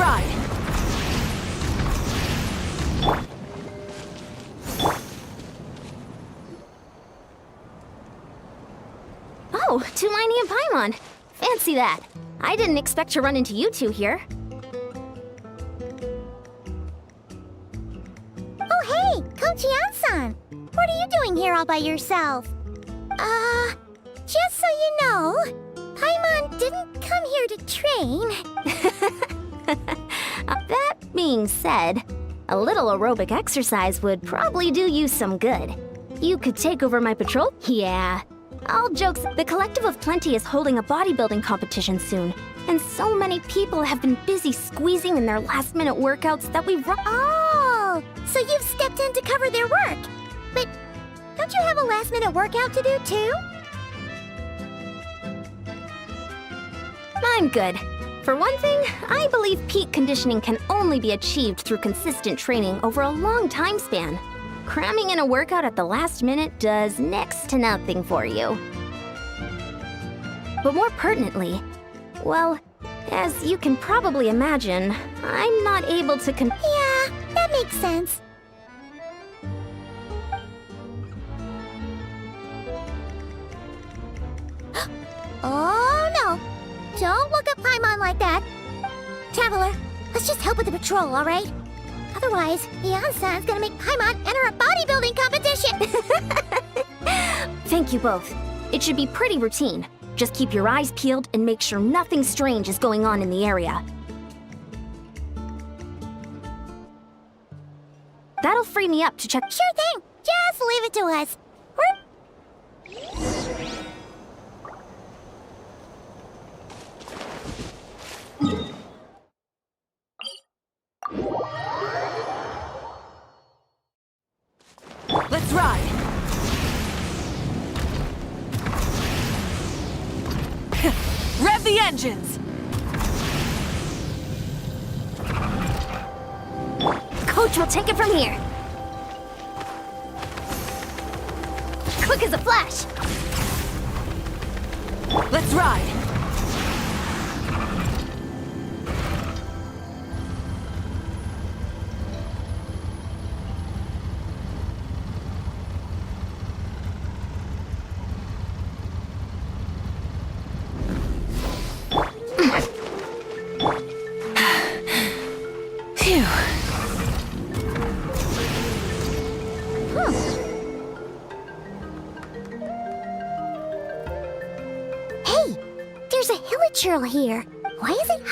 ride! Oh, Tulani and Paimon. Fancy that. I didn't expect to run into you two here. Oh, hey, Coach Yan-san. What are you doing here all by yourself? Just so you know, Paimon didn't come here to train. That being said, a little aerobic exercise would probably do you some good. You could take over my patrol? Yeah. All jokes, the Collective of Plenty is holding a bodybuilding competition soon, and so many people have been busy squeezing in their last-minute workouts that we've run. Oh, so you've stepped in to cover their work. But don't you have a last-minute workout to do, too? I'm good. For one thing, I believe peak conditioning can only be achieved through consistent training over a long time span. Cramming in a workout at the last minute does next to nothing for you. But more pertinently, well, as you can probably imagine, I'm not able to Yeah, that makes sense. Oh, no. Don't look at Paimon like that. Traveler, let's just help with the patrol, all right? Otherwise, Yan-san's gonna make Paimon enter a bodybuilding competition! Thank you both. It should be pretty routine. Just keep your eyes peeled and make sure nothing strange is going on in the area. That'll free me up to check. Sure thing. Just leave it to us. Let's ride! Rev the engines! Coach will take it from here. Quick as a flash. Let's ride! Phew. Hey, there's a hilichurl here. Why is it...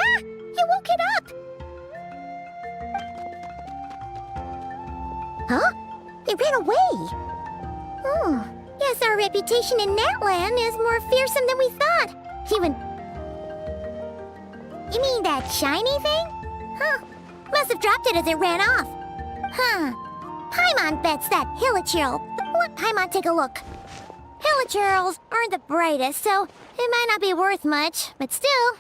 Ah! You woke it up! Huh? It ran away. Oh, guess our reputation in Natland is more fearsome than we thought. Even... You mean that shiny thing? Huh. Must have dropped it as it ran off. Huh. Paimon bets that hilichurl. Let Paimon take a look. Hilichurls aren't the brightest, so it might not be worth much, but still.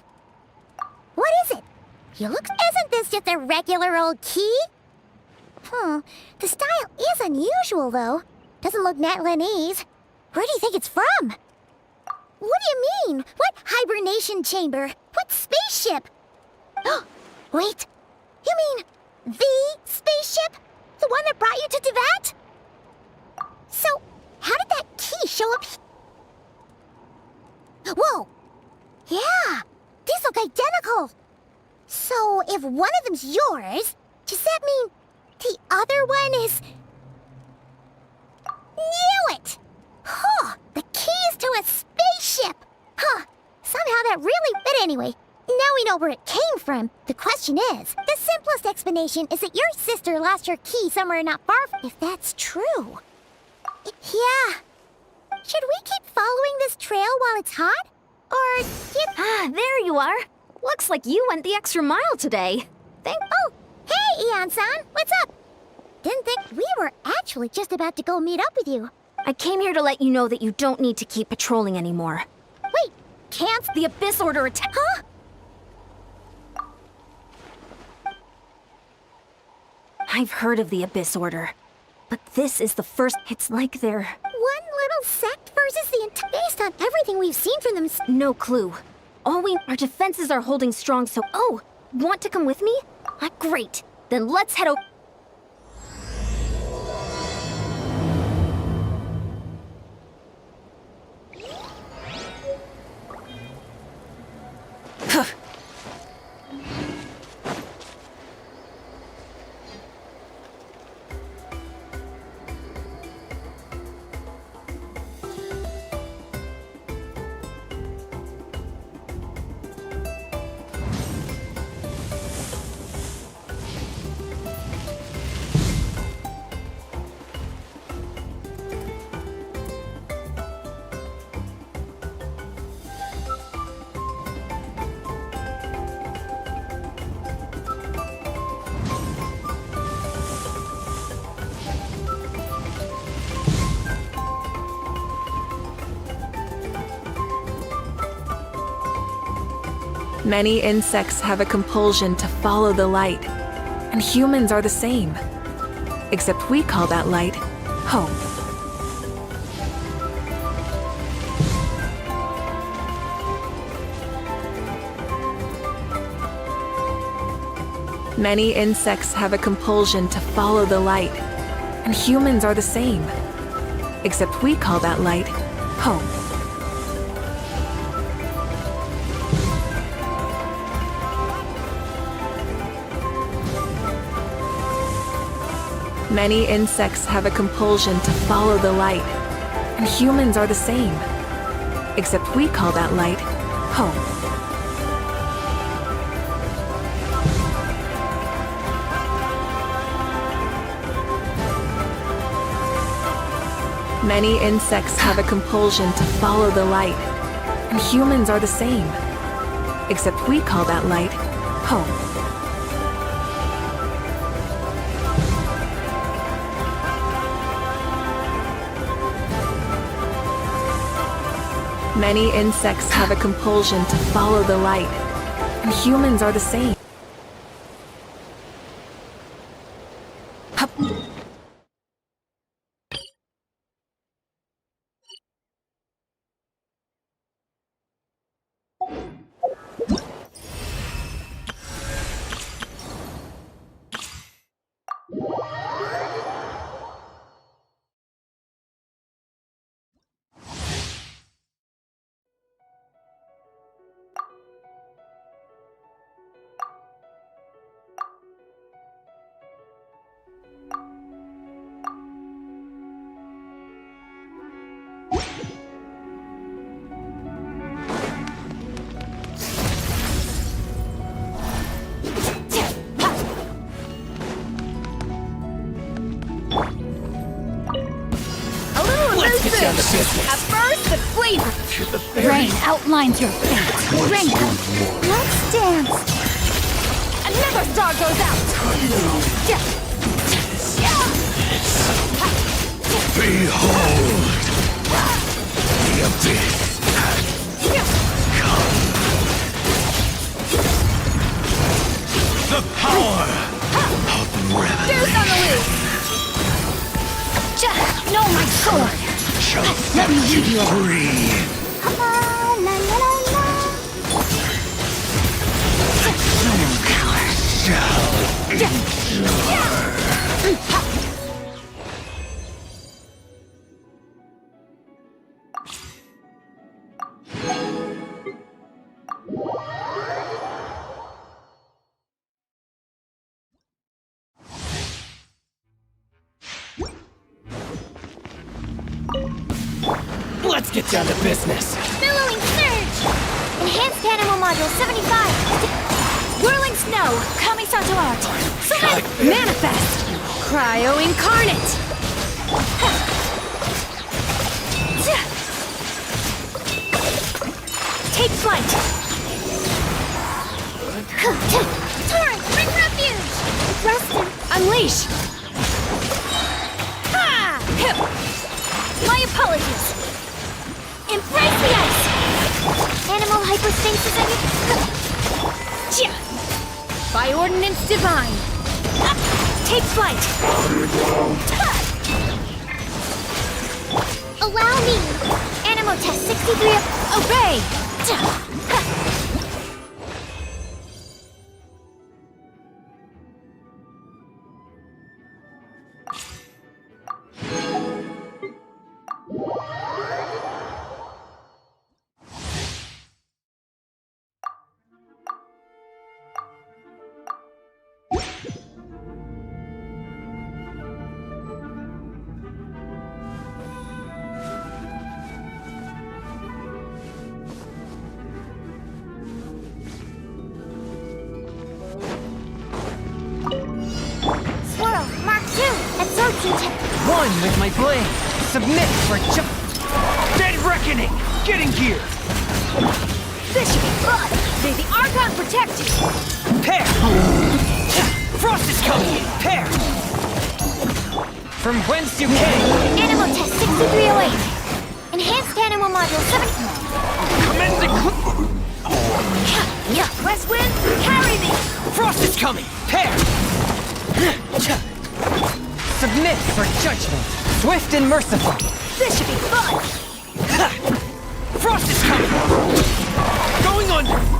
What is it? Isn't this just a regular old key? The style is unusual, though. Doesn't look Natlanese. Where do you think it's from? What do you mean? What hibernation chamber? What spaceship? Wait, you mean the spaceship? The one that brought you to Teyvat? So, how did that key show up Whoa! Yeah, these look identical. So, if one of them's yours, does that mean the other one is... Knew it! Huh, the keys to a spaceship! Huh, somehow that really... But anyway, now we know where it came from. The question is, the simplest explanation is that your sister lost her key somewhere not far from... If that's true... Yeah. Should we keep following this trail while it's hot? Or get... Ah, there you are. Looks like you went the extra mile today. Oh, hey, Ian-san, what's up? Didn't think we were actually just about to go meet up with you. I came here to let you know that you don't need to keep patrolling anymore. Wait, can't... The Abyss Order attack... Huh? I've heard of the Abyss Order, but this is the first... It's like they're... One little sect versus the entire... Based on everything we've seen from them... No clue. Our defenses are holding strong, so... Oh! Want to come with me? Great! Then let's head over... Many insects have a compulsion to follow the light, and humans are the same. Except we call that light hope. Many insects have a compulsion to follow the light, and humans are the same. Except we call that light hope. Many insects have a compulsion to follow the light, and humans are the same. Except we call that light hope. Many insects have a compulsion to follow the light, and humans are the same. Except we call that light hope. Many insects have a compulsion to follow the light, and humans are the same. At first, the flavor. Rain outlines your fate. Rainbow. Let's dance. Another star goes out. Behold! The abyss has come. The power of revelation. Deuce on the loose. No, my sword. Let me lead you free. La la la la. Your power shall endure. Let's get down to business. Billowing surge. Enhanced animal module 75. Whirling snow, Kamisato art. Summon! Manifest! Cryo incarnate! Take flight! Torrent, bring refuge. Rustin. Unleash! Ha! My apologies! Embrace the ice! Animal hypostasis on your... By ordinance divine! Take flight! Allow me. Animal test 63 of... Obey! One with my blade. Submit for Dead Reckoning! Getting here! This should be fun! May the Archon protect you! Pair! Frost is coming! Pair! From whence you came! Animal test 6308. Enhanced animal module 7. Commencing! West Wind, carry me! Frost is coming! Pair! Submit for judgment! Swift and merciful! This should be fun! Frost is coming! Going under!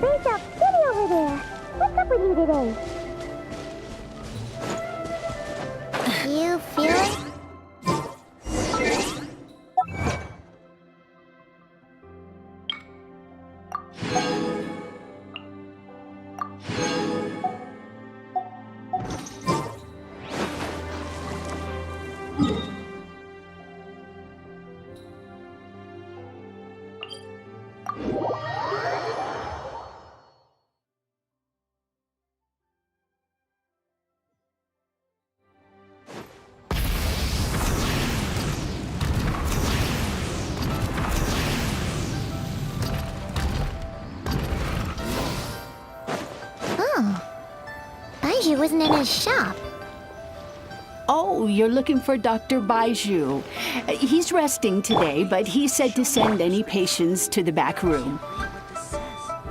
There's a kitty over there. What's up with you today? You feel it? Baiju wasn't in his shop. Oh, you're looking for Dr. Baiju. He's resting today, but he said to send any patients to the back room.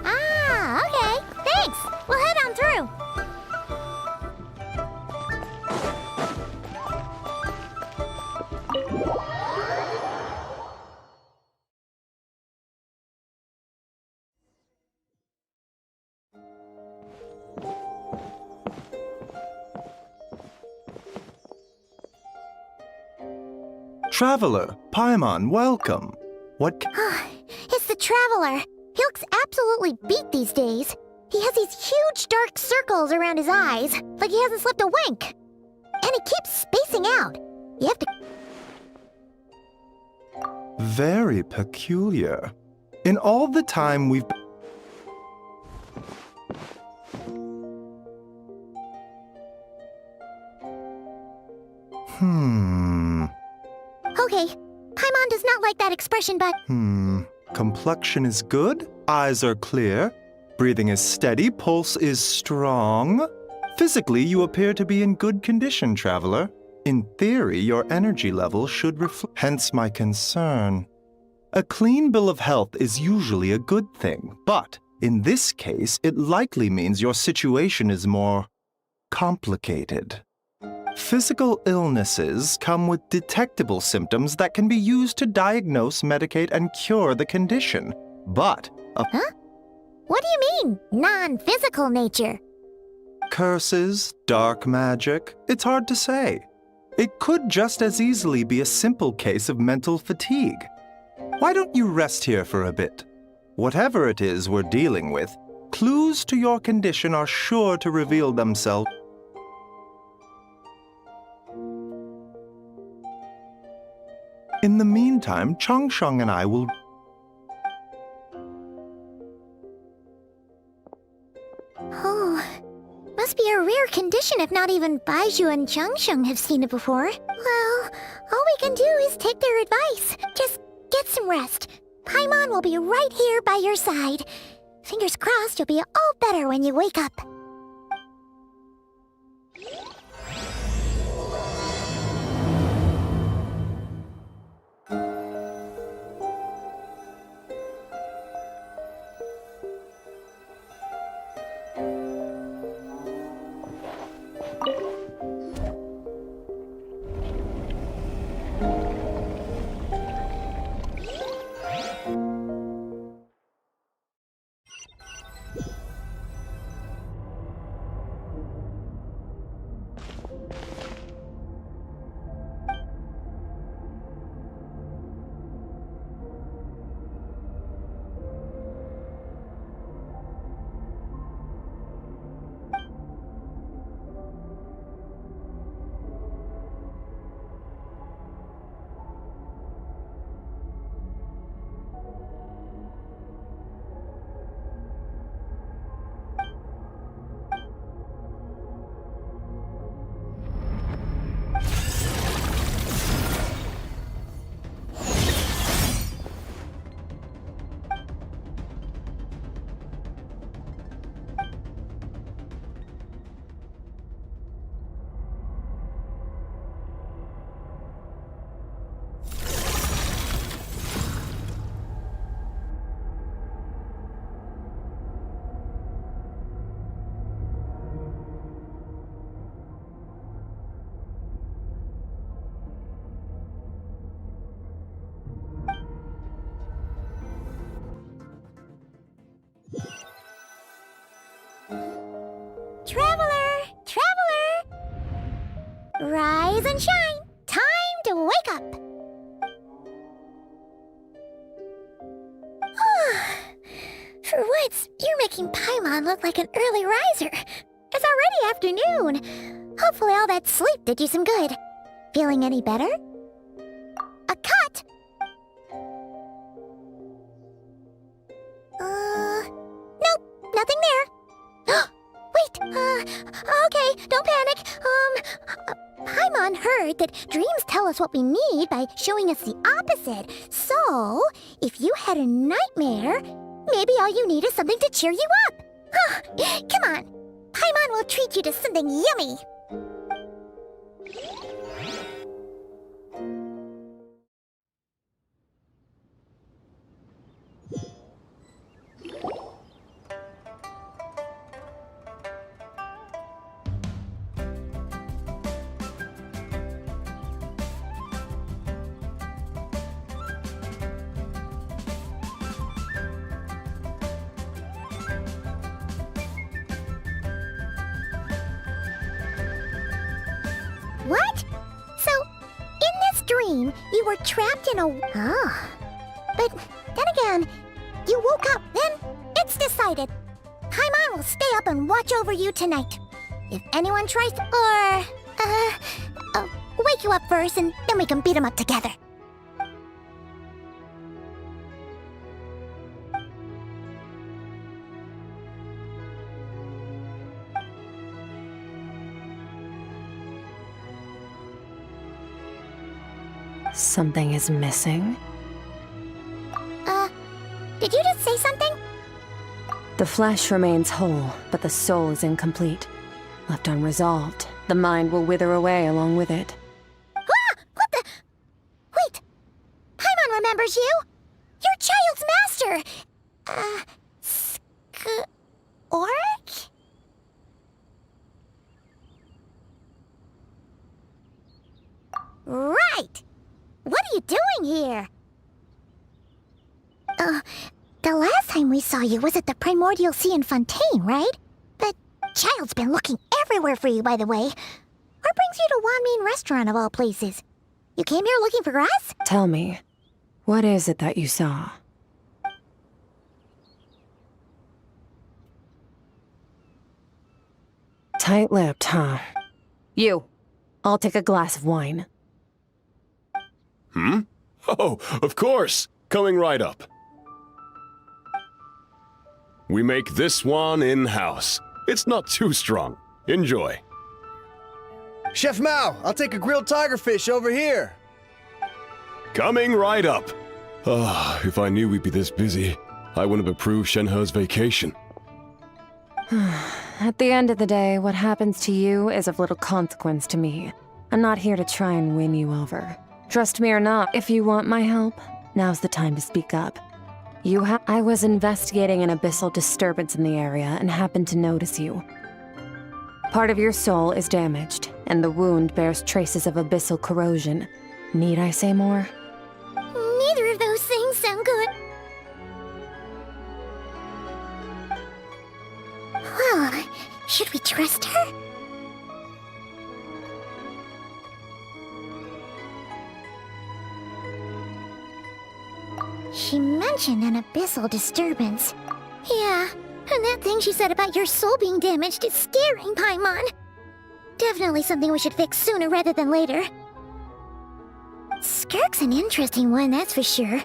Ah, okay. Thanks. We'll head on through. Traveler, Paimon, welcome. What It's the Traveler. He looks absolutely beat these days. He has these huge dark circles around his eyes, like he hasn't slept a wink. And he keeps spacing out. You have to... Very peculiar. In all the time we've... Okay, Paimon does not like that expression, but... Complexion is good, eyes are clear, breathing is steady, pulse is strong. Physically, you appear to be in good condition, traveler. In theory, your energy level should reflect... Hence my concern. A clean bill of health is usually a good thing, but in this case, it likely means your situation is more complicated. Physical illnesses come with detectable symptoms that can be used to diagnose, medicate, and cure the condition. But What do you mean, non-physical nature? curses, dark magic, it's hard to say. It could just as easily be a simple case of mental fatigue. Why don't you rest here for a bit? Whatever it is we're dealing with, clues to your condition are sure to reveal themselves. In the meantime, Changsheng and I will... Oh, must be a rare condition if not even Baiju and Changsheng have seen it before. Well, all we can do is take their advice. Just get some rest. Paimon will be right here by your side. Fingers crossed you'll be all better when you wake up. Traveler! Traveler! Rise and shine! Time to wake up! For once, you're making Paimon look like an early riser. It's already afternoon. Hopefully all that sleep did you some good. Feeling any better? A cut! Nope, nothing there. Wait, okay, don't panic. Paimon heard that dreams tell us what we need by showing us the opposite. So, if you had a nightmare, maybe all you need is something to cheer you up. Come on, Paimon will treat you to something yummy. What? So, in this dream, you were trapped in a... But then again, you woke up, then it's decided. Paimon will stay up and watch over you tonight. If anyone tries to... wake you up first, and then we can beat them up together. Something is missing. Did you just say something? The flesh remains whole, but the soul is incomplete. Left unresolved, the mind will wither away along with it. What the... Wait! Paimon remembers you! Your child's master! Skirk? Right! What are you doing here? The last time we saw you was at the Primordial Sea in Fontaine, right? The child's been looking everywhere for you, by the way. What brings you to Wanmean Restaurant of all places? You came here looking for us? Tell me, what is it that you saw? Tight-lipped, huh? You. I'll take a glass of wine. Oh, of course! Coming right up. We make this one in-house. It's not too strong. Enjoy. Chef Mao, I'll take a grilled tigerfish over here. Coming right up. If I knew we'd be this busy, I wouldn't have approved Shenhe's vacation. At the end of the day, what happens to you is of little consequence to me. I'm not here to try and win you over. Trust me or not, if you want my help, now's the time to speak up. I was investigating an abyssal disturbance in the area and happened to notice you. Part of your soul is damaged, and the wound bears traces of abyssal corrosion. Need I say more? Neither of those things sound good. Well, should we trust her? She mentioned an abyssal disturbance. Yeah, and that thing she said about your soul being damaged is scaring, Paimon. Definitely something we should fix sooner rather than later. Skirk's an interesting one, that's for sure.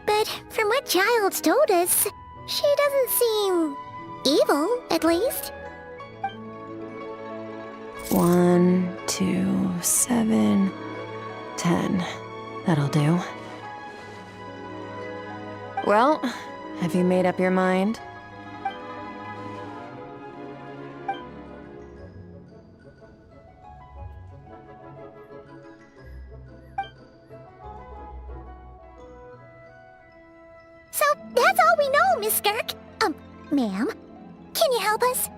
But from what Child's told us, she doesn't seem evil, at least. 1, 2, 7, 10. That'll do. Well, have you made up your mind? So, that's all we know, Miss Skirk. Ma'am, can you help us?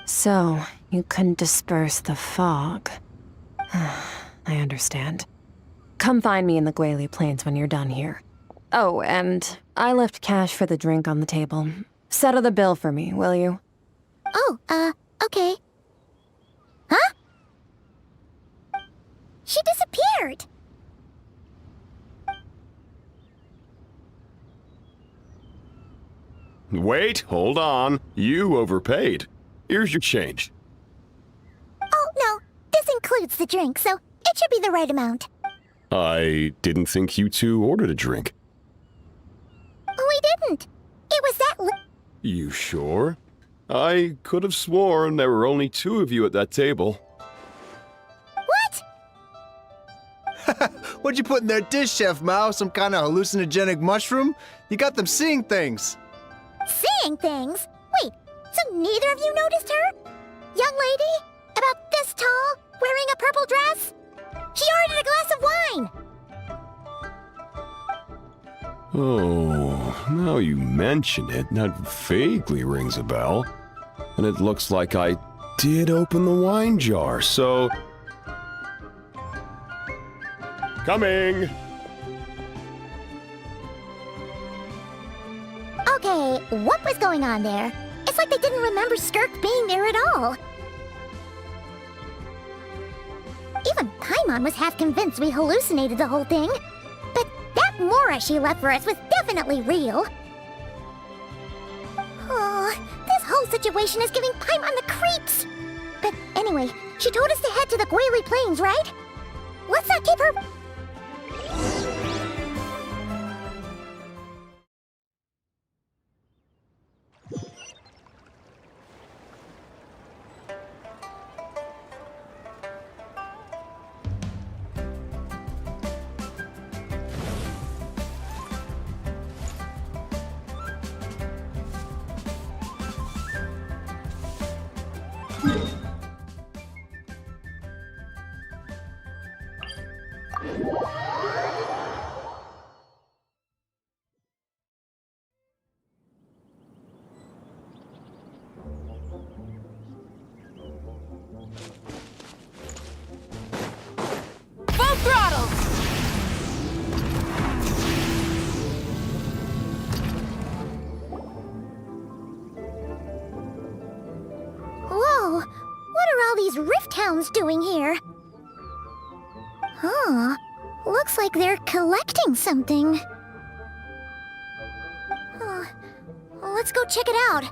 So, you couldn't disperse the fog. I understand. Come find me in the Guili Plains when you're done here. Oh, and I left cash for the drink on the table. Settle the bill for me, will you? Oh, okay. Huh? She disappeared! Wait, hold on. You overpaid. Here's your change. Oh, no. This includes the drink, so it should be the right amount. I didn't think you two ordered a drink. We didn't. It was that You sure? I could have sworn there were only 2 of you at that table. What? What'd you put in their dish, Chef Mao? Some kind of hallucinogenic mushroom? You got them seeing things. Seeing things? Wait, so neither of you noticed her? Young lady? About this tall? Wearing a purple dress? She ordered a glass of wine! Oh, now you mention it, that vaguely rings a bell. And it looks like I did open the wine jar, so... Coming! Okay, what was going on there? It's like they didn't remember Skirk being there at all. Even Paimon was half convinced we hallucinated the whole thing. But that Mora she left for us was definitely real. Oh, this whole situation is giving Paimon the creeps. But anyway, she told us to head to the Guili Plains, right? Let's not keep her... Full throttle! Whoa! What are all these rift hounds doing here? Huh. Looks like they're collecting something. Let's go check it out.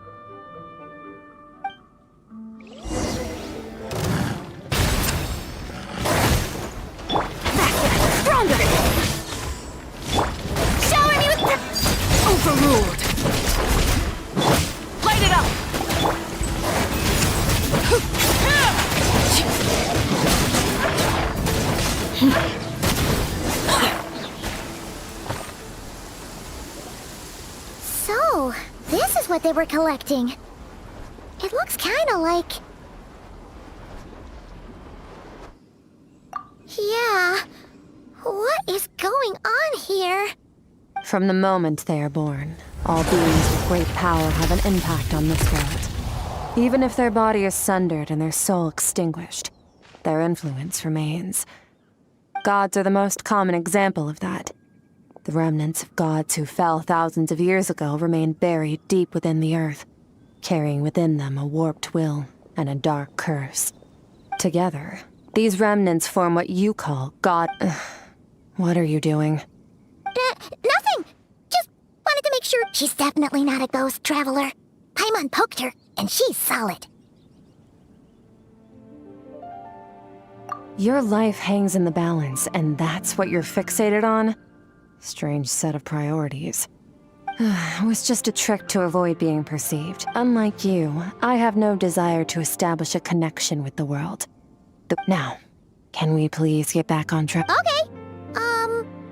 Stronger! Shower me with... Overruled! Light it up! So, this is what they were collecting. It looks kinda like... Yeah. What is going on here? From the moment they are born, all beings with great power have an impact on this world. Even if their body is sundered and their soul extinguished, their influence remains. Gods are the most common example of that. The remnants of gods who fell thousands of years ago remain buried deep within the earth, carrying within them a warped will and a dark curse. Together, these remnants form what you call God... What are you doing? Nothing! Just wanted to make sure she's definitely not a ghost traveler. Paimon poked her, and she's solid. Your life hangs in the balance, and that's what you're fixated on? Strange set of priorities. It was just a trick to avoid being perceived. Unlike you, I have no desire to establish a connection with the world. Now, can we please get back on track? Okay.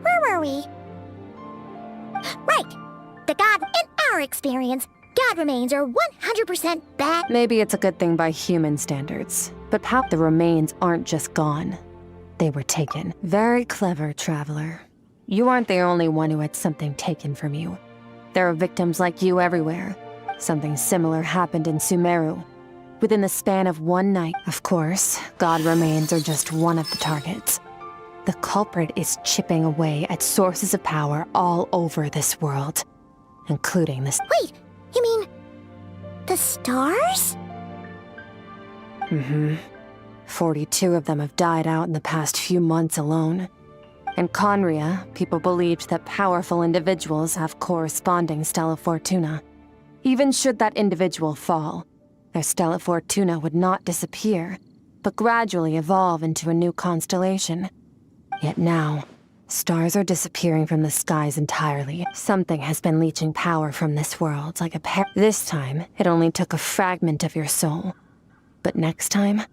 Where were we? Right. The god, in our experience, god remains are 100% bad. Maybe it's a good thing by human standards, but the remains aren't just gone. They were taken. Very clever, traveler. You aren't the only one who had something taken from you. There are victims like you everywhere. Something similar happened in Sumeru. Within the span of one night, of course, god remains are just one of the targets. The culprit is chipping away at sources of power all over this world, including this. Wait, you mean the stars? 42 of them have died out in the past few months alone. In Conria, people believed that powerful individuals have corresponding Stella Fortuna. Even should that individual fall, their Stella Fortuna would not disappear, but gradually evolve into a new constellation. Yet now, stars are disappearing from the skies entirely. Something has been leeching power from this world like a This time, it only took a fragment of your soul. But next time,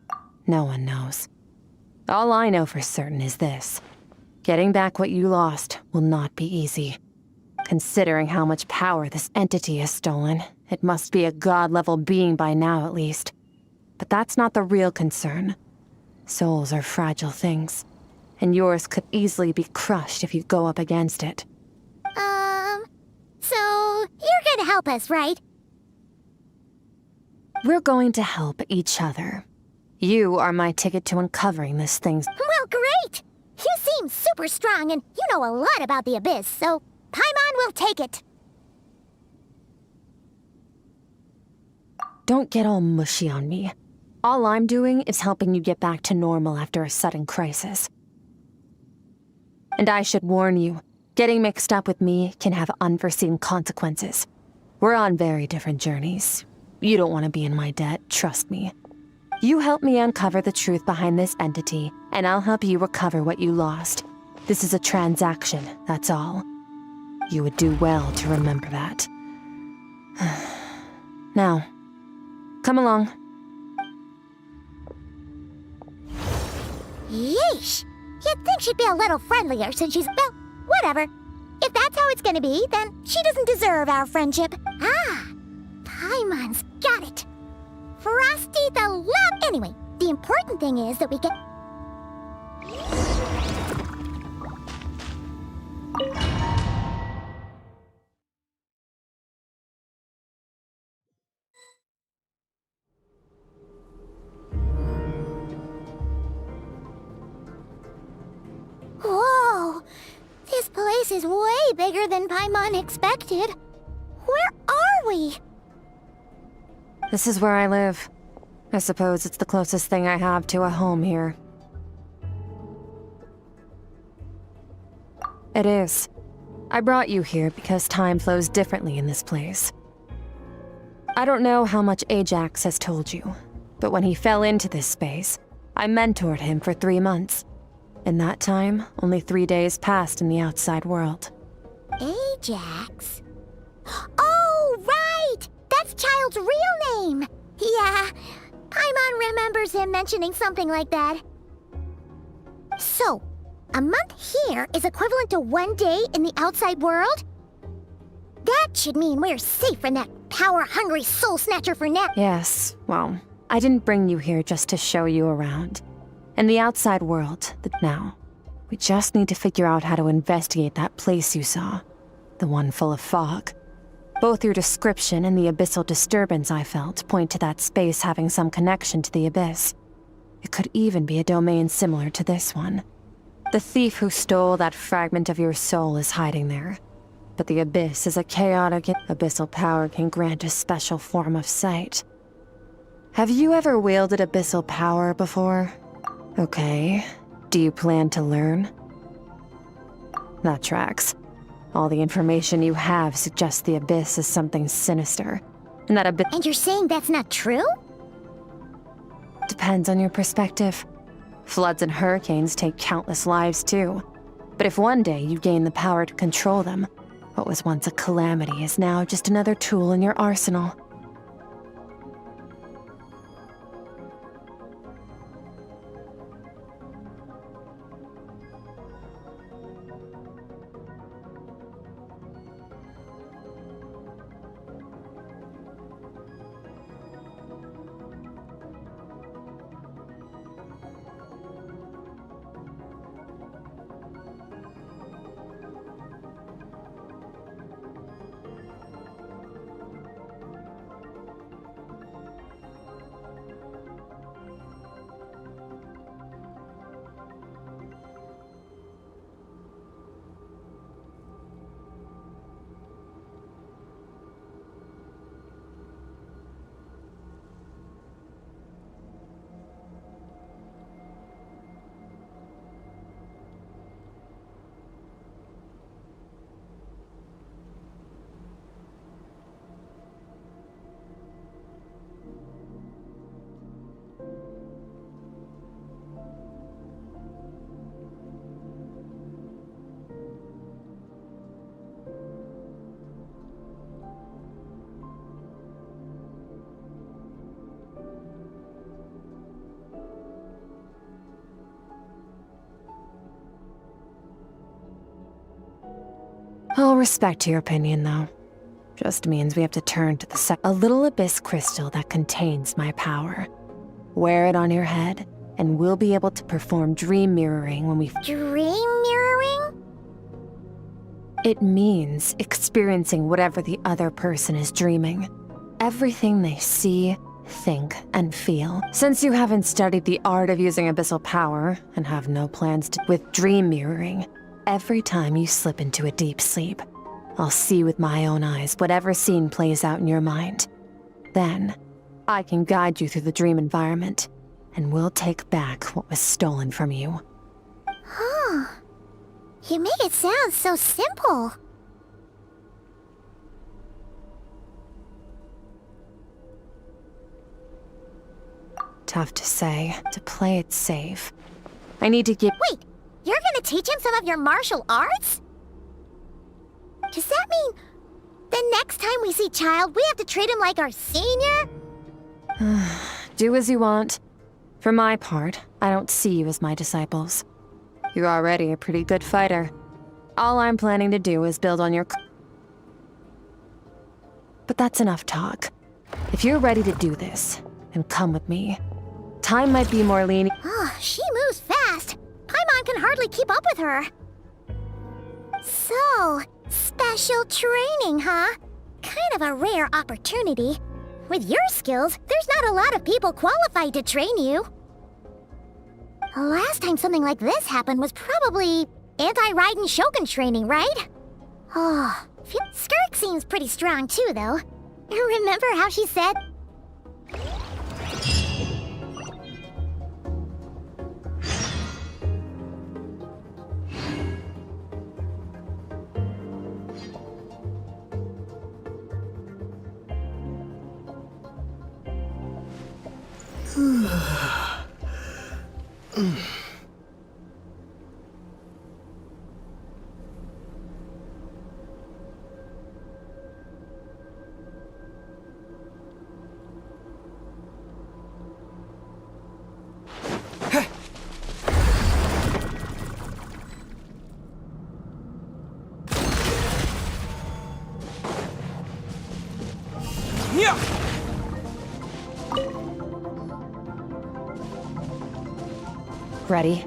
no one knows. All I know for certain is this. Getting back what you lost will not be easy. Considering how much power this entity has stolen, it must be a god-level being by now at least. But that's not the real concern. Souls are fragile things, and yours could easily be crushed if you go up against it. So you're gonna help us, right? We're going to help each other. You are my ticket to uncovering this thing's. Well, great! You seem super strong and you know a lot about the Abyss, so Paimon will take it. Don't get all mushy on me. All I'm doing is helping you get back to normal after a sudden crisis. And I should warn you, getting mixed up with me can have unforeseen consequences. We're on very different journeys. You don't want to be in my debt, trust me. You help me uncover the truth behind this entity, and I'll help you recover what you lost. This is a transaction, that's all. You would do well to remember that. Now, come along. Yeesh! You'd think she'd be a little friendlier since she's... Well, whatever. If that's how it's gonna be, then she doesn't deserve our friendship. Ah! Paimon's got it. Frosty the Lab... Anyway, the important thing is that we get... Whoa! This place is way bigger than Paimon expected. Where are we? This is where I live. I suppose it's the closest thing I have to a home here. It is. I brought you here because time flows differently in this place. I don't know how much Ajax has told you, but when he fell into this space, I mentored him for 3 months. In that time, only 3 days passed in the outside world. Ajax? Oh, right! That's Child's real name! Yeah, Paimon remembers him mentioning something like that. So, a month here is equivalent to 1 day in the outside world? That should mean we're safe from that power-hungry soul snatcher for now. Yes, well, I didn't bring you here just to show you around. In the outside world, now, we just need to figure out how to investigate that place you saw. The one full of fog. Both your description and the abyssal disturbance I felt point to that space having some connection to the Abyss. It could even be a domain similar to this one. The thief who stole that fragment of your soul is hiding there. But the Abyss is a chaotic... Abyssal power can grant a special form of sight. Have you ever wielded abyssal power before? Okay. Do you plan to learn? That tracks. All the information you have suggests the Abyss is something sinister. And that Abyss... And you're saying that's not true? Depends on your perspective. Floods and hurricanes take countless lives too. But if one day you gain the power to control them, what was once a calamity is now just another tool in your arsenal. I'll respect your opinion, though. Just means we have to turn to a little abyss crystal that contains my power. Wear it on your head, and we'll be able to perform dream mirroring when we... Dream mirroring? It means experiencing whatever the other person is dreaming. Everything they see, think, and feel. Since you haven't studied the art of using abyssal power, and have no plans to... With dream mirroring, every time you slip into a deep sleep, I'll see with my own eyes whatever scene plays out in your mind. Then, I can guide you through the dream environment, and we'll take back what was stolen from you. Huh. You make it sound so simple. Tough to say. To play it safe, I need to give... Wait, you're gonna teach him some of your martial arts? Does that mean the next time we see Child, we have to treat him like our senior? Do as you want. For my part, I don't see you as my disciples. You're already a pretty good fighter. All I'm planning to do is build on your... But that's enough talk. If you're ready to do this, then come with me. Time might be more lenient. Oh, she moves fast. Paimon can hardly keep up with her. So, special training, huh? Kind of a rare opportunity. With your skills, there's not a lot of people qualified to train you. Last time something like this happened was probably anti-Raiden Shogun training, right? Oh, Skirk seems pretty strong too, though. Remember how she said... Ready?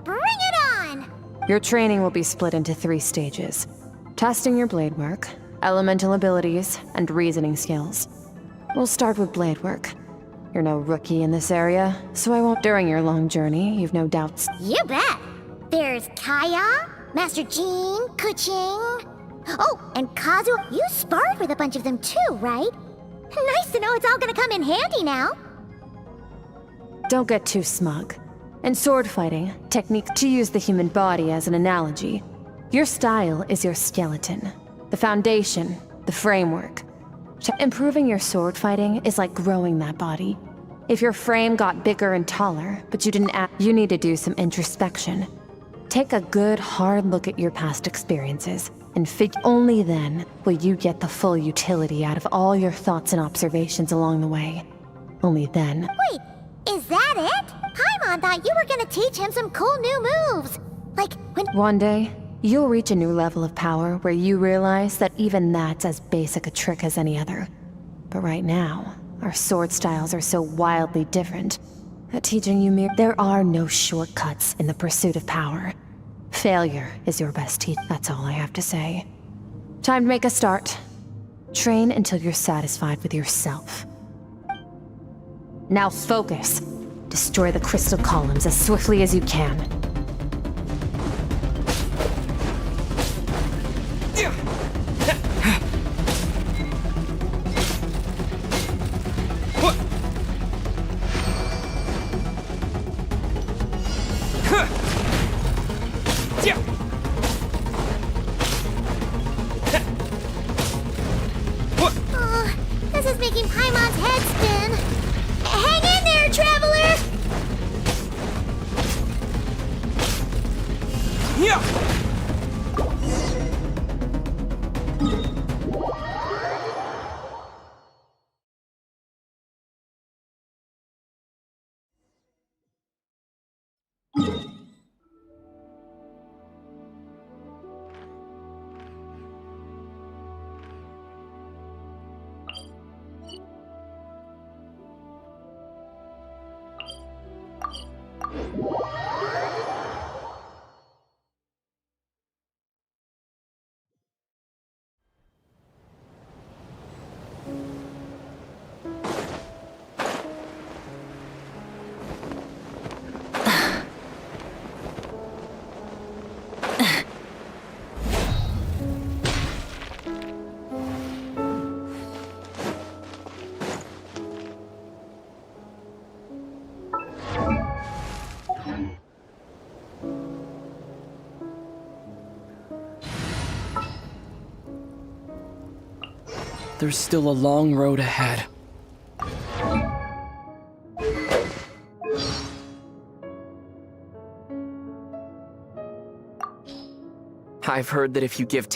Bring it on! Your training will be split into 3 stages. Testing your blade work, elemental abilities, and reasoning skills. We'll start with blade work. You're no rookie in this area, so I won't... During your long journey, you've no doubts. You bet! There's Kaya, Master Jean, Kuching... Oh, and Kazu, you sparred with a bunch of them too, right? Nice to know it's all gonna come in handy now. Don't get too smug. In sword fighting, technique to use the human body as an analogy. Your style is your skeleton, the foundation, the framework. Improving your sword fighting is like growing that body. If your frame got bigger and taller, but you didn't act, you need to do some introspection. Take a good, hard look at your past experiences, and only then will you get the full utility out of all your thoughts and observations along the way. Only then. Wait, is that it? Paimon thought you were gonna teach him some cool new moves. Like when... One day, you'll reach a new level of power where you realize that even that's as basic a trick as any other. But right now, our sword styles are so wildly different that teaching you there are no shortcuts in the pursuit of power. Failure is your best teacher. That's all I have to say. Time to make a start. Train until you're satisfied with yourself. Now focus. Destroy the crystal columns as swiftly as you can. Oh, this is making Paimon's head spin. Hang in there, traveler! There's still a long road ahead. I've heard that if you give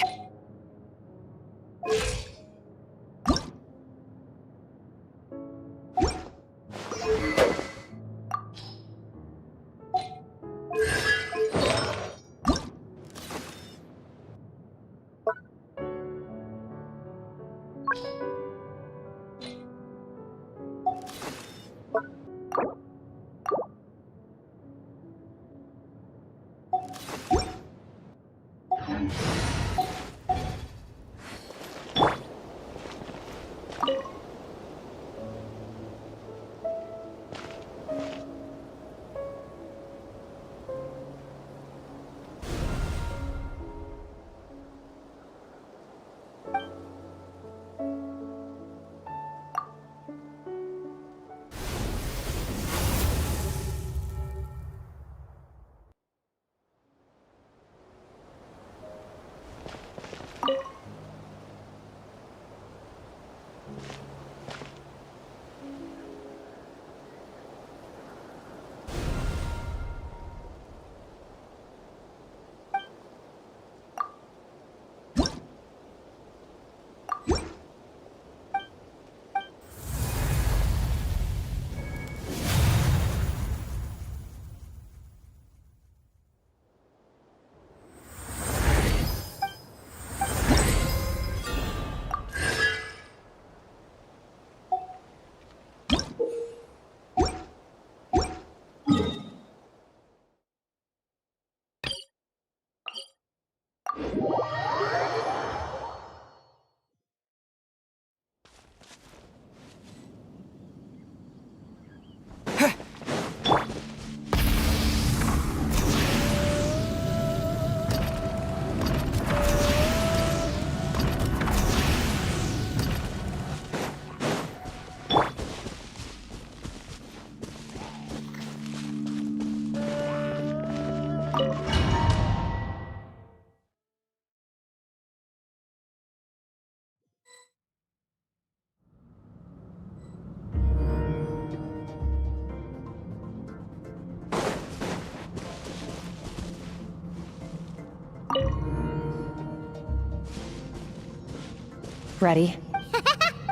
Ready?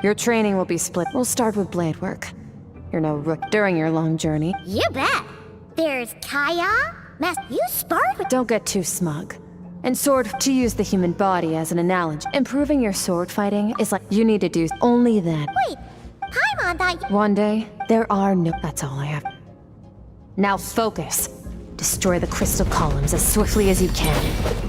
Your training will be split. We'll start with blade work. You're no rook during your long journey. You bet. There's Kaya. You sparred with. Don't get too smug. And sword, to use the human body as an analogy, improving your sword fighting is like you need to do only then. Wait, Paimon thought you. One day, there are no. That's all I have. Now focus. Destroy the crystal columns as swiftly as you can.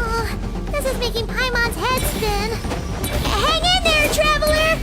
Oh, this is making Paimon's head spin. Hang in there, traveler!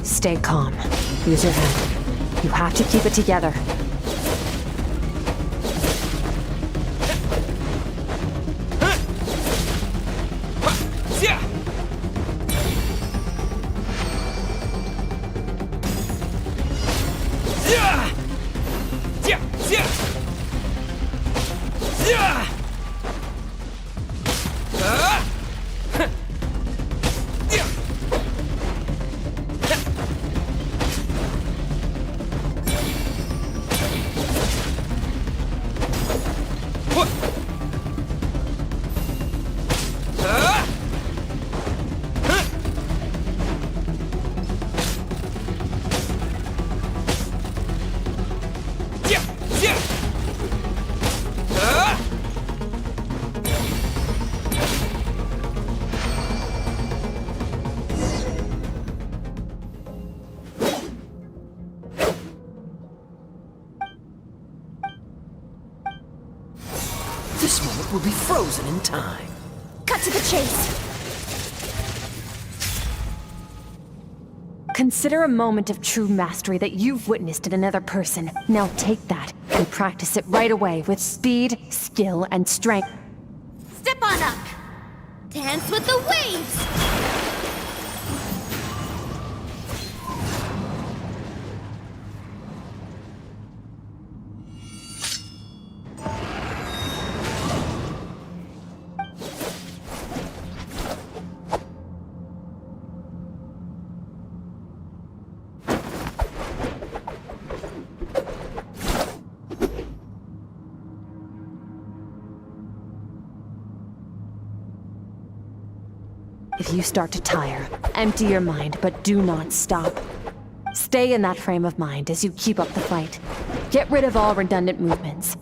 Stay calm. Use your head. You have to keep it together. This moment will be frozen in time. Cut to the chase. Consider a moment of true mastery that you've witnessed in another person. Now take that and practice it right away with speed, skill, and strength. Step on up. Dance with the waves. If you start to tire, empty your mind, but do not stop. Stay in that frame of mind as you keep up the fight. Get rid of all redundant movements.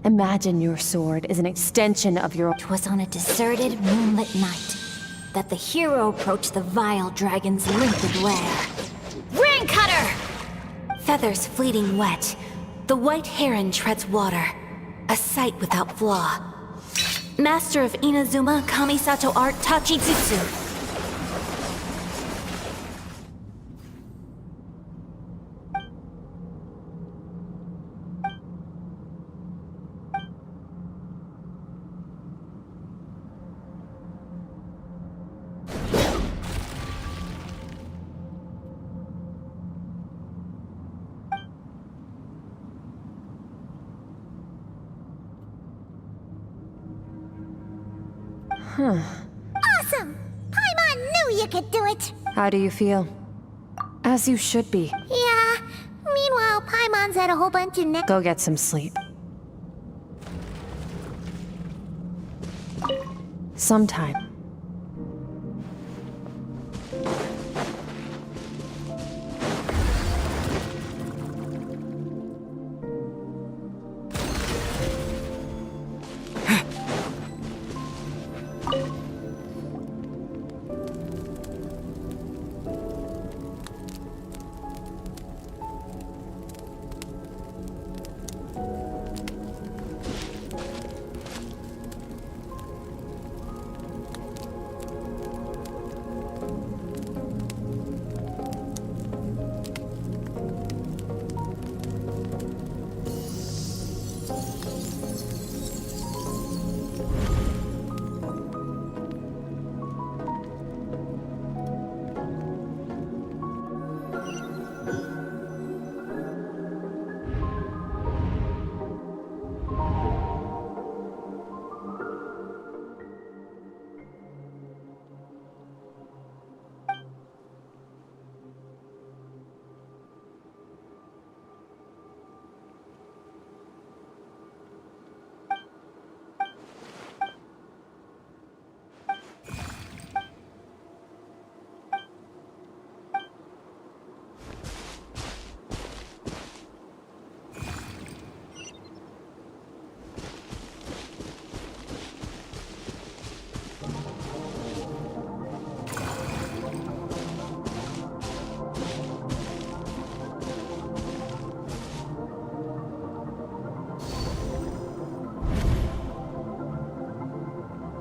Imagine your sword is an extension of your... It was on a deserted, moonlit night that the hero approached the vile dragon's limpid lair. Ring cutter! Feathers fleeting wet, the white heron treads water, a sight without flaw. Master of Inazuma Kamisato art Tachijutsu. Awesome! Paimon knew you could do it! How do you feel? As you should be. Yeah. Meanwhile, Paimon's had a whole bunch of Go get some sleep. Sometime.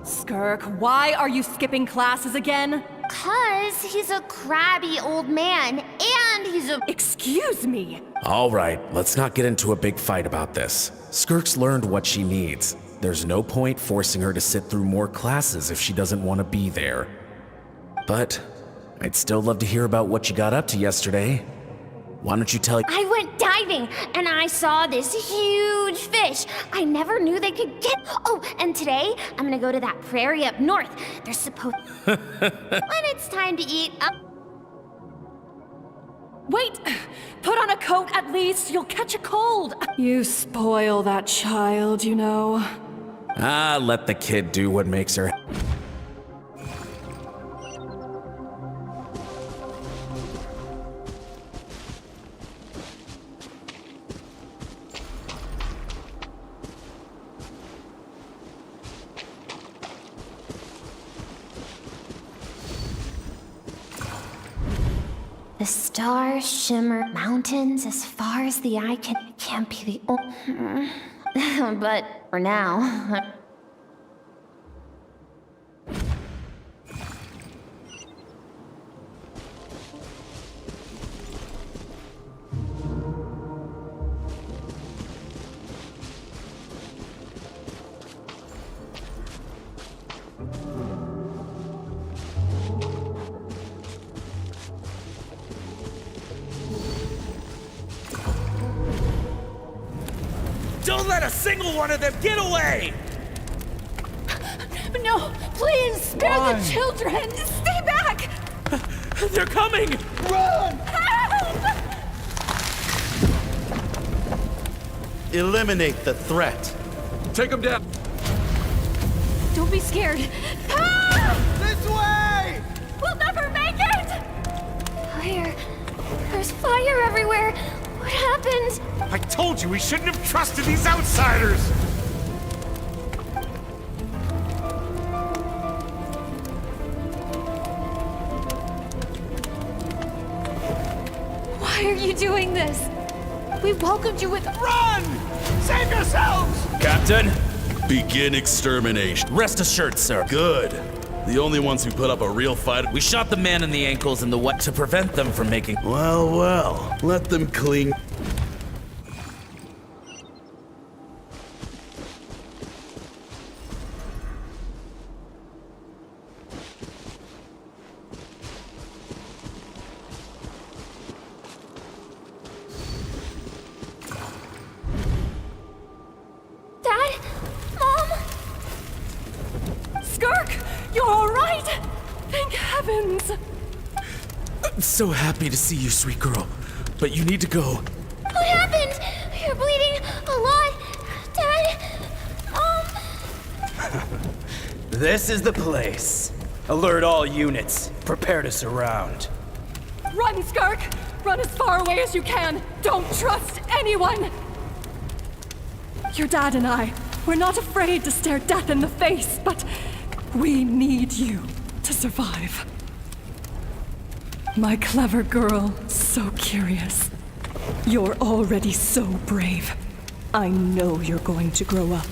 Skirk, why are you skipping classes again? 'Cause he's a crabby old man, and he's a... Excuse me! All right, let's not get into a big fight about this. Skirk's learned what she needs. There's no point forcing her to sit through more classes if she doesn't want to be there. But I'd still love to hear about what you got up to yesterday. Why don't you tell... I went diving, and I saw this huge fish. I never knew they could get... Oh, and today, I'm gonna go to that prairie up north. They're supposed... When it's time to eat... Wait! Put on a coat at least, you'll catch a cold! You spoil that child, you know. Ah, let the kid do what makes her... The stars shimmer mountains as far as the eye can... Can't be the... But for now, Don't let a single one of them get away! No, please, spare the children! Stay back! They're coming! Run! Help! Eliminate the threat. Take them down. Don't be scared. Help! This way! We'll never make it! Fire. There's fire everywhere. What happened? I told you we shouldn't have trusted these outsiders! Why are you doing this? We welcomed you with— Run! Save yourselves! Captain, begin extermination. Rest assured, sir. Good. The only ones who put up a real fight. We shot the man in the ankles and the what to prevent them from making— Well, let them cling. Dad? Mom? Skirk, you're all right? Thank heavens! I'm so happy to see you, sweet girl. But you need to go. What happened? You're bleeding a lot. Dad? Mom? This is the place. Alert all units. Prepare to surround. Run, Skirk! Run as far away as you can! Don't trust anyone! Your dad and I, we're not afraid to stare death in the face, but we need you to survive. My clever girl, so curious. You're already so brave. I know you're going to grow up.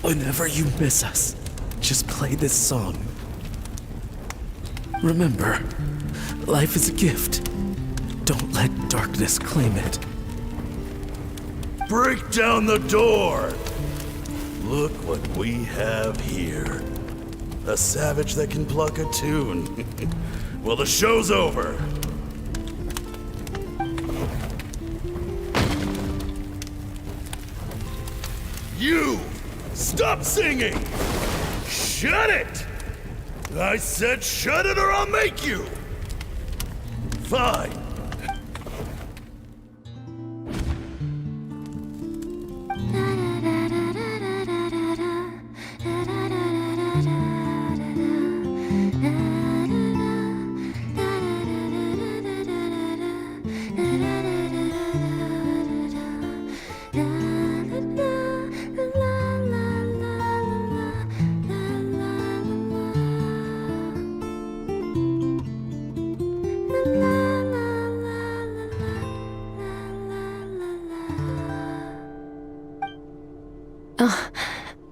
Whenever you miss us, just play this song. Remember, life is a gift. Don't let darkness claim it. Break down the door! Look what we have here. A savage that can pluck a tune. Well, the show's over. You! Stop singing! Shut it! I said shut it or I'll make you! Fine.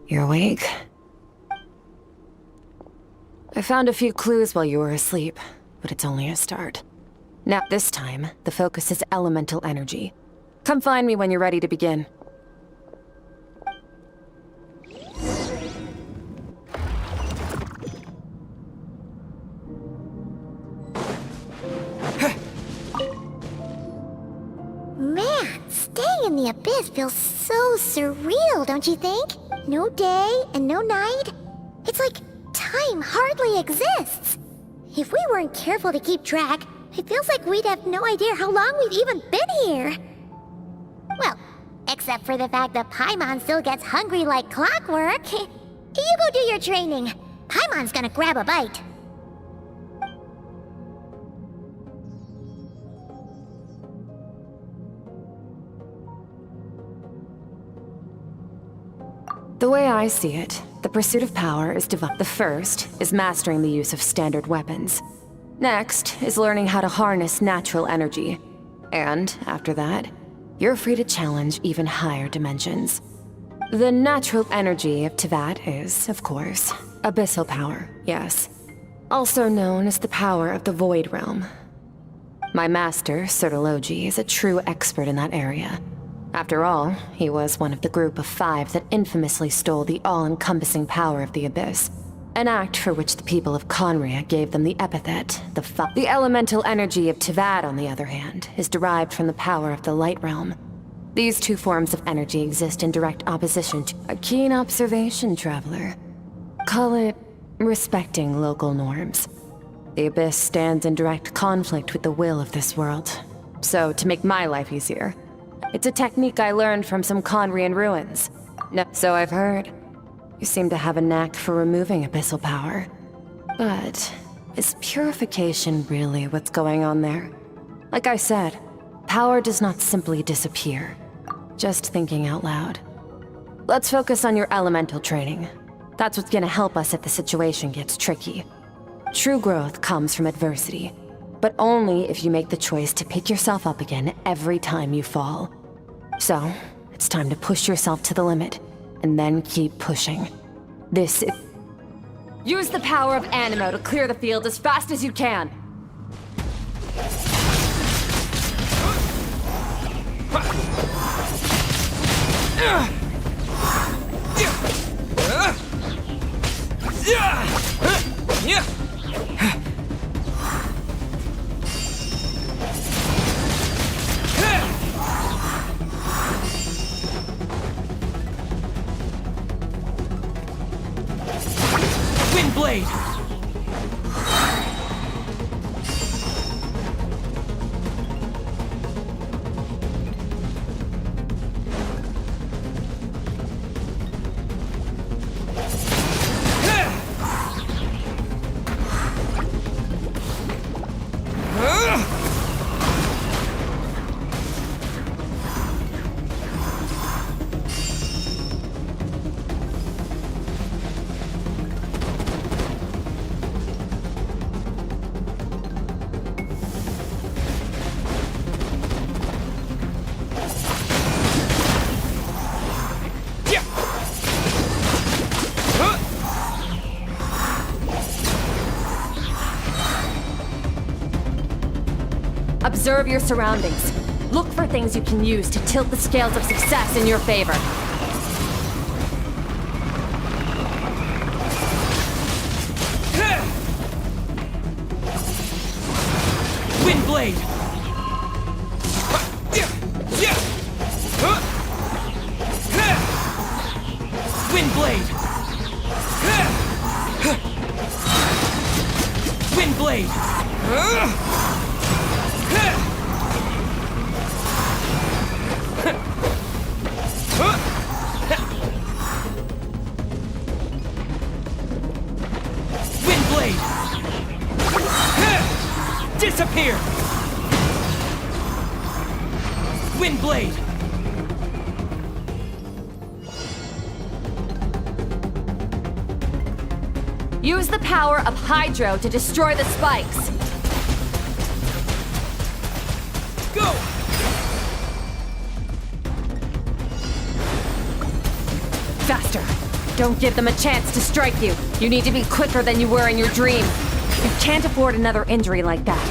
You're awake? I found a few clues while you were asleep, but it's only a start. Now, this time, the focus is elemental energy. Come find me when you're ready to begin. Man, staying in the abyss feels so surreal, don't you think? No day and no night. It's like time hardly exists. If we weren't careful to keep track, it feels like we'd have no idea how long we've even been here. Well, except for the fact that Paimon still gets hungry like clockwork. You go do your training. Paimon's gonna grab a bite. The way I see it, the pursuit of power is the first is mastering the use of standard weapons. Next is learning how to harness natural energy. And after that, you're free to challenge even higher dimensions. The natural energy of Tevat is, of course, abyssal power, yes. Also known as the power of the Void Realm. My master, Sertologi, is a true expert in that area. After all, he was one of the group of 5 that infamously stole the all-encompassing power of the Abyss. An act for which the people of Conria gave them the epithet, The elemental energy of Tevat, on the other hand, is derived from the power of the Light Realm. These two forms of energy exist in direct opposition to a keen observation, traveler. Call it respecting local norms. The Abyss stands in direct conflict with the will of this world. So, to make my life easier, it's a technique I learned from some Conrian ruins. No, so I've heard. You seem to have a knack for removing abyssal power. But is purification really what's going on there? Like I said, power does not simply disappear. Just thinking out loud. Let's focus on your elemental training. That's what's gonna help us if the situation gets tricky. True growth comes from adversity, but only if you make the choice to pick yourself up again every time you fall. So, it's time to push yourself to the limit, and then keep pushing. This is... Use the power of Animo to clear the field as fast as you can! Windblade! Observe your surroundings. Look for things you can use to tilt the scales of success in your favor. Windblade! Windblade! Windblade! Disappear! Windblade! Use the power of Hydro to destroy the spikes. Go! Faster! Don't give them a chance to strike you. You need to be quicker than you were in your dream. You can't afford another injury like that.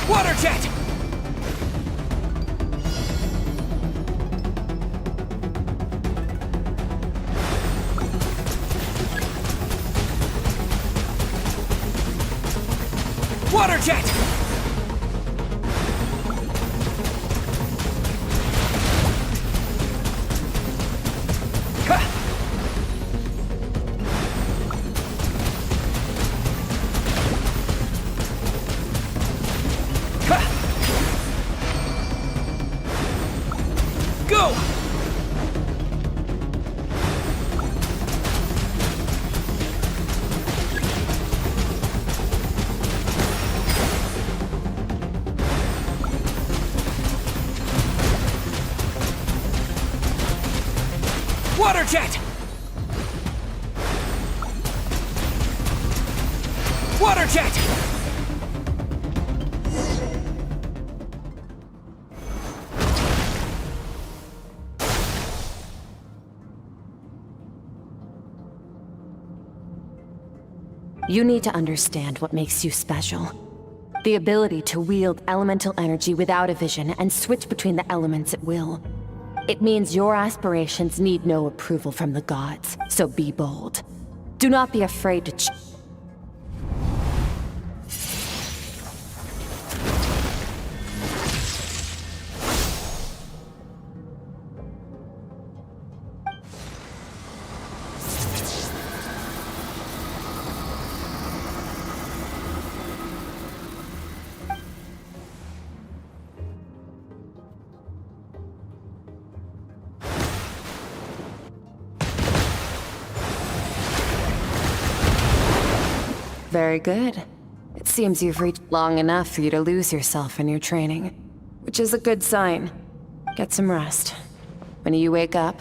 Water jet! Water jet! Go! Water jet! Water jet! You need to understand what makes you special. The ability to wield elemental energy without a vision and switch between the elements at will. It means your aspirations need no approval from the gods, so be bold. Do not be afraid to Very good. It seems you've reached long enough for you to lose yourself in your training, which is a good sign. Get some rest. When you wake up,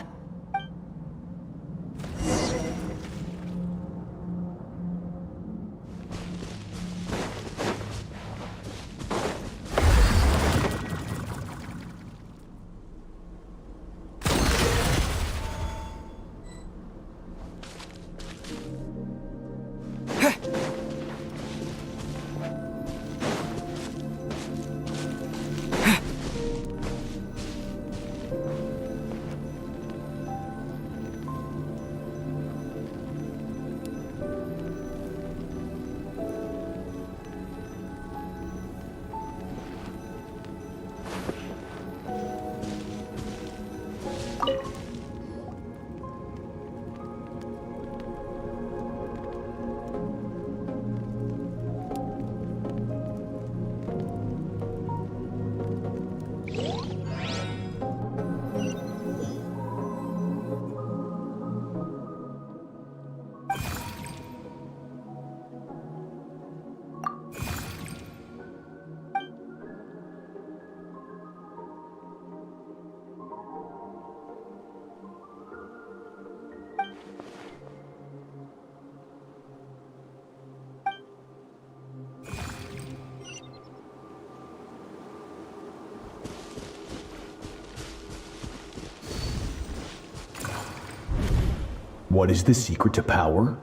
what is the secret to power?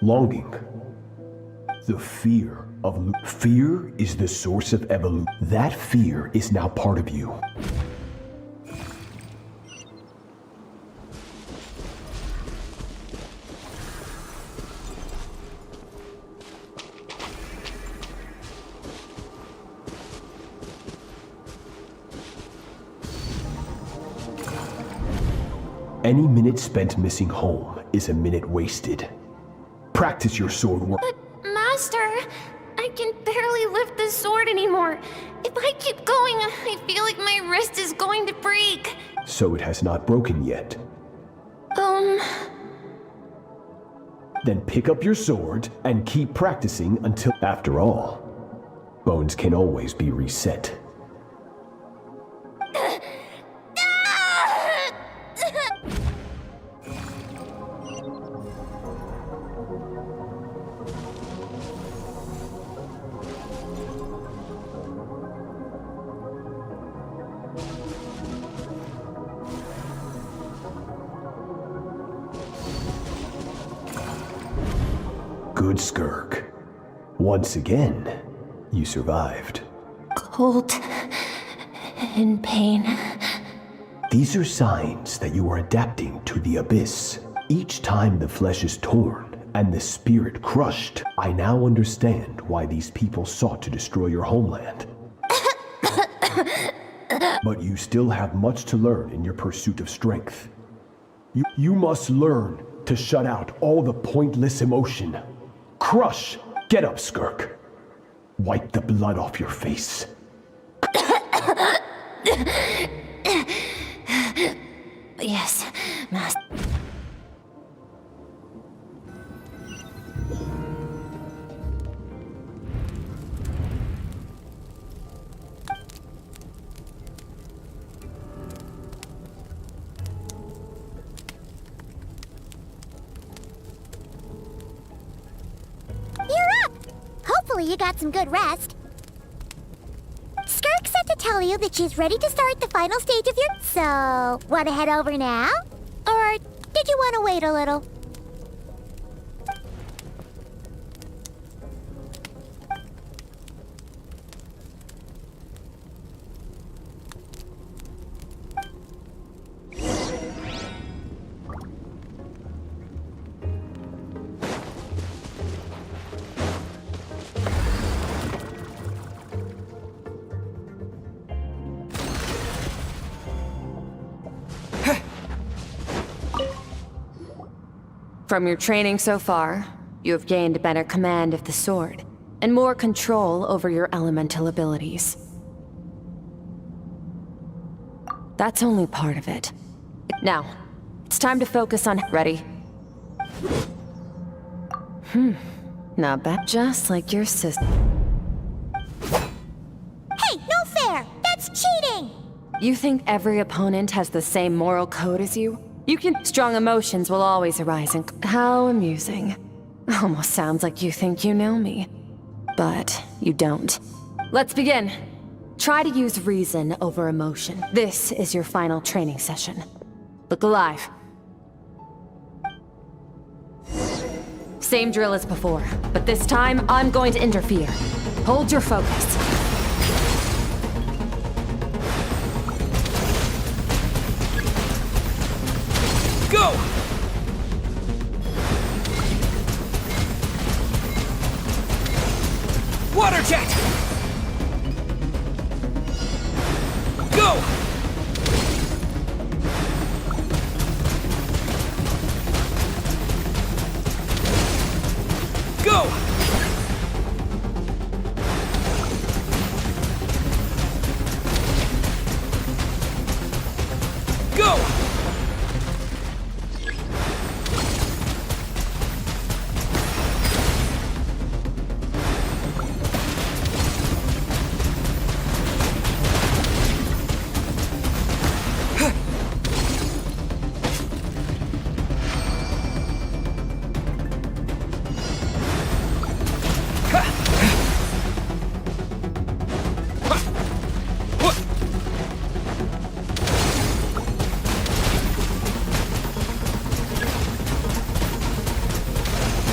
Longing. The fear of fear is the source of evolution. That fear is now part of you. Any minute spent missing home is a minute wasted. Practice your sword work. But, Master, I can barely lift the sword anymore. If I keep going, I feel like my wrist is going to break. So it has not broken yet. Then pick up your sword and keep practicing until... After all, bones can always be reset. Good, Skirk. Once again, you survived. Cold and pain. These are signs that you are adapting to the abyss. Each time the flesh is torn and the spirit crushed, I now understand why these people sought to destroy your homeland. But you still have much to learn in your pursuit of strength. You must learn to shut out all the pointless emotion. Crush! Get up, Skirk. Wipe the blood off your face. Yes, Master. You're up! Hopefully you got some good rest. Skirk said to tell you that she's ready to start the final stage of your... So, wanna head over now? Or did you wanna wait a little? From your training so far, you have gained better command of the sword, and more control over your elemental abilities. That's only part of it. Now, it's time to focus on... Ready? Not bad. Just like your sister. Hey, no fair! That's cheating! You think every opponent has the same moral code as you? Strong emotions will always arise and... How amusing. Almost sounds like you think you know me. But you don't. Let's begin. Try to use reason over emotion. This is your final training session. Look alive. Same drill as before, but this time I'm going to interfere. Hold your focus. Go! Water jet! Go! Go! Go!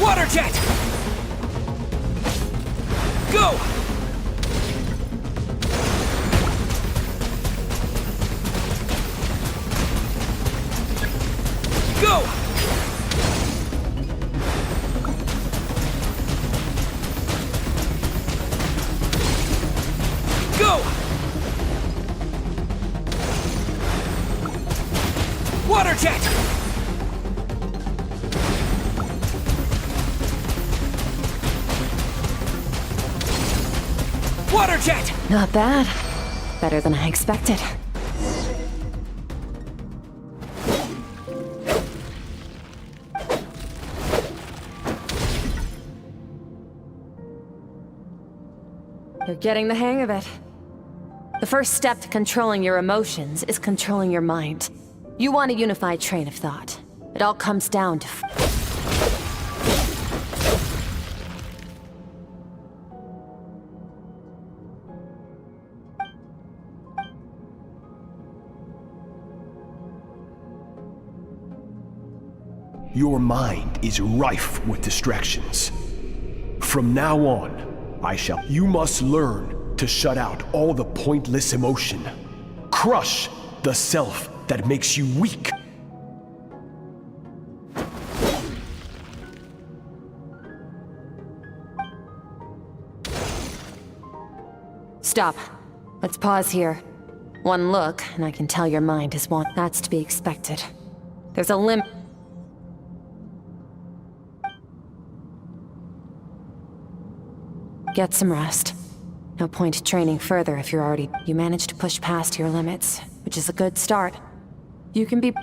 Water jet! Go! Go! Go! Water jet! Water jet! Not bad. Better than I expected. You're getting the hang of it. The first step to controlling your emotions is controlling your mind. You want a unified train of thought. It all comes down to... Your mind is rife with distractions. From now on, You must learn to shut out all the pointless emotion. Crush the self that makes you weak. Stop. Let's pause here. One look, and I can tell your mind is one. That's to be expected. There's a limit. Get some rest. No point training further if you managed to push past your limits, which is a good start. You can be...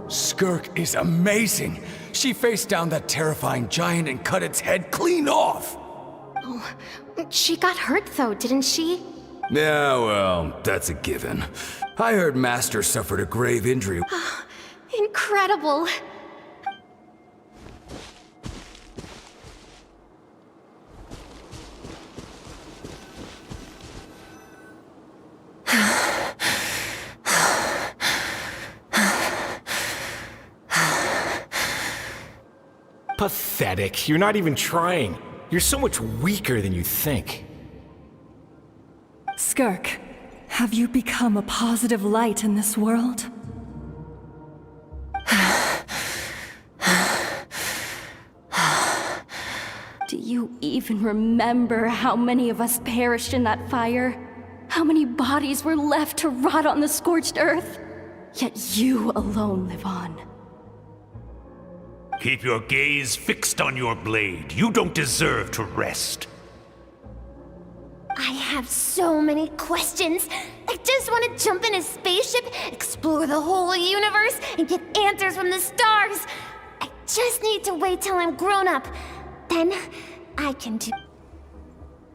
Skirk is amazing. She faced down that terrifying giant and cut its head clean off. Oh, she got hurt though, didn't she? Yeah, well, that's a given. I heard Master suffered a grave injury. Incredible! Pathetic. You're not even trying. You're so much weaker than you think. Skirk, have you become a positive light in this world? Do you even remember how many of us perished in that fire? How many bodies were left to rot on the scorched earth? Yet you alone live on. Keep your gaze fixed on your blade. You don't deserve to rest. I have so many questions. I just want to jump in a spaceship, explore the whole universe, and get answers from the stars. I just need to wait till I'm grown up. Then I can do...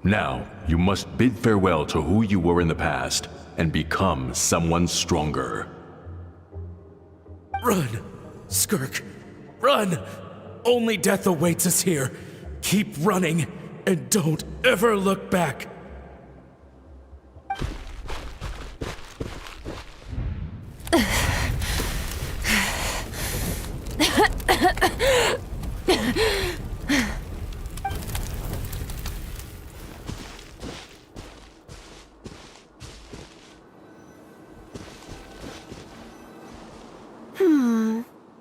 Now, you must bid farewell to who you were in the past and become someone stronger. Run! Skirk! Run! Only death awaits us here. Keep running, and don't ever look back.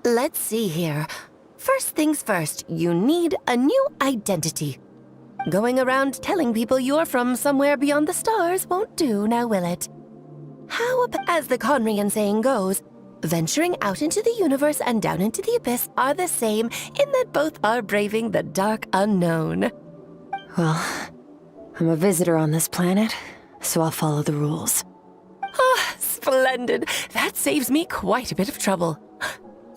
Let's see here. First things first, you need a new identity. Going around telling people you're from somewhere beyond the stars won't do, now will it? How about, as the Conrian saying goes, venturing out into the universe and down into the abyss are the same in that both are braving the dark unknown. Well, I'm a visitor on this planet, so I'll follow the rules. Ah, splendid. That saves me quite a bit of trouble.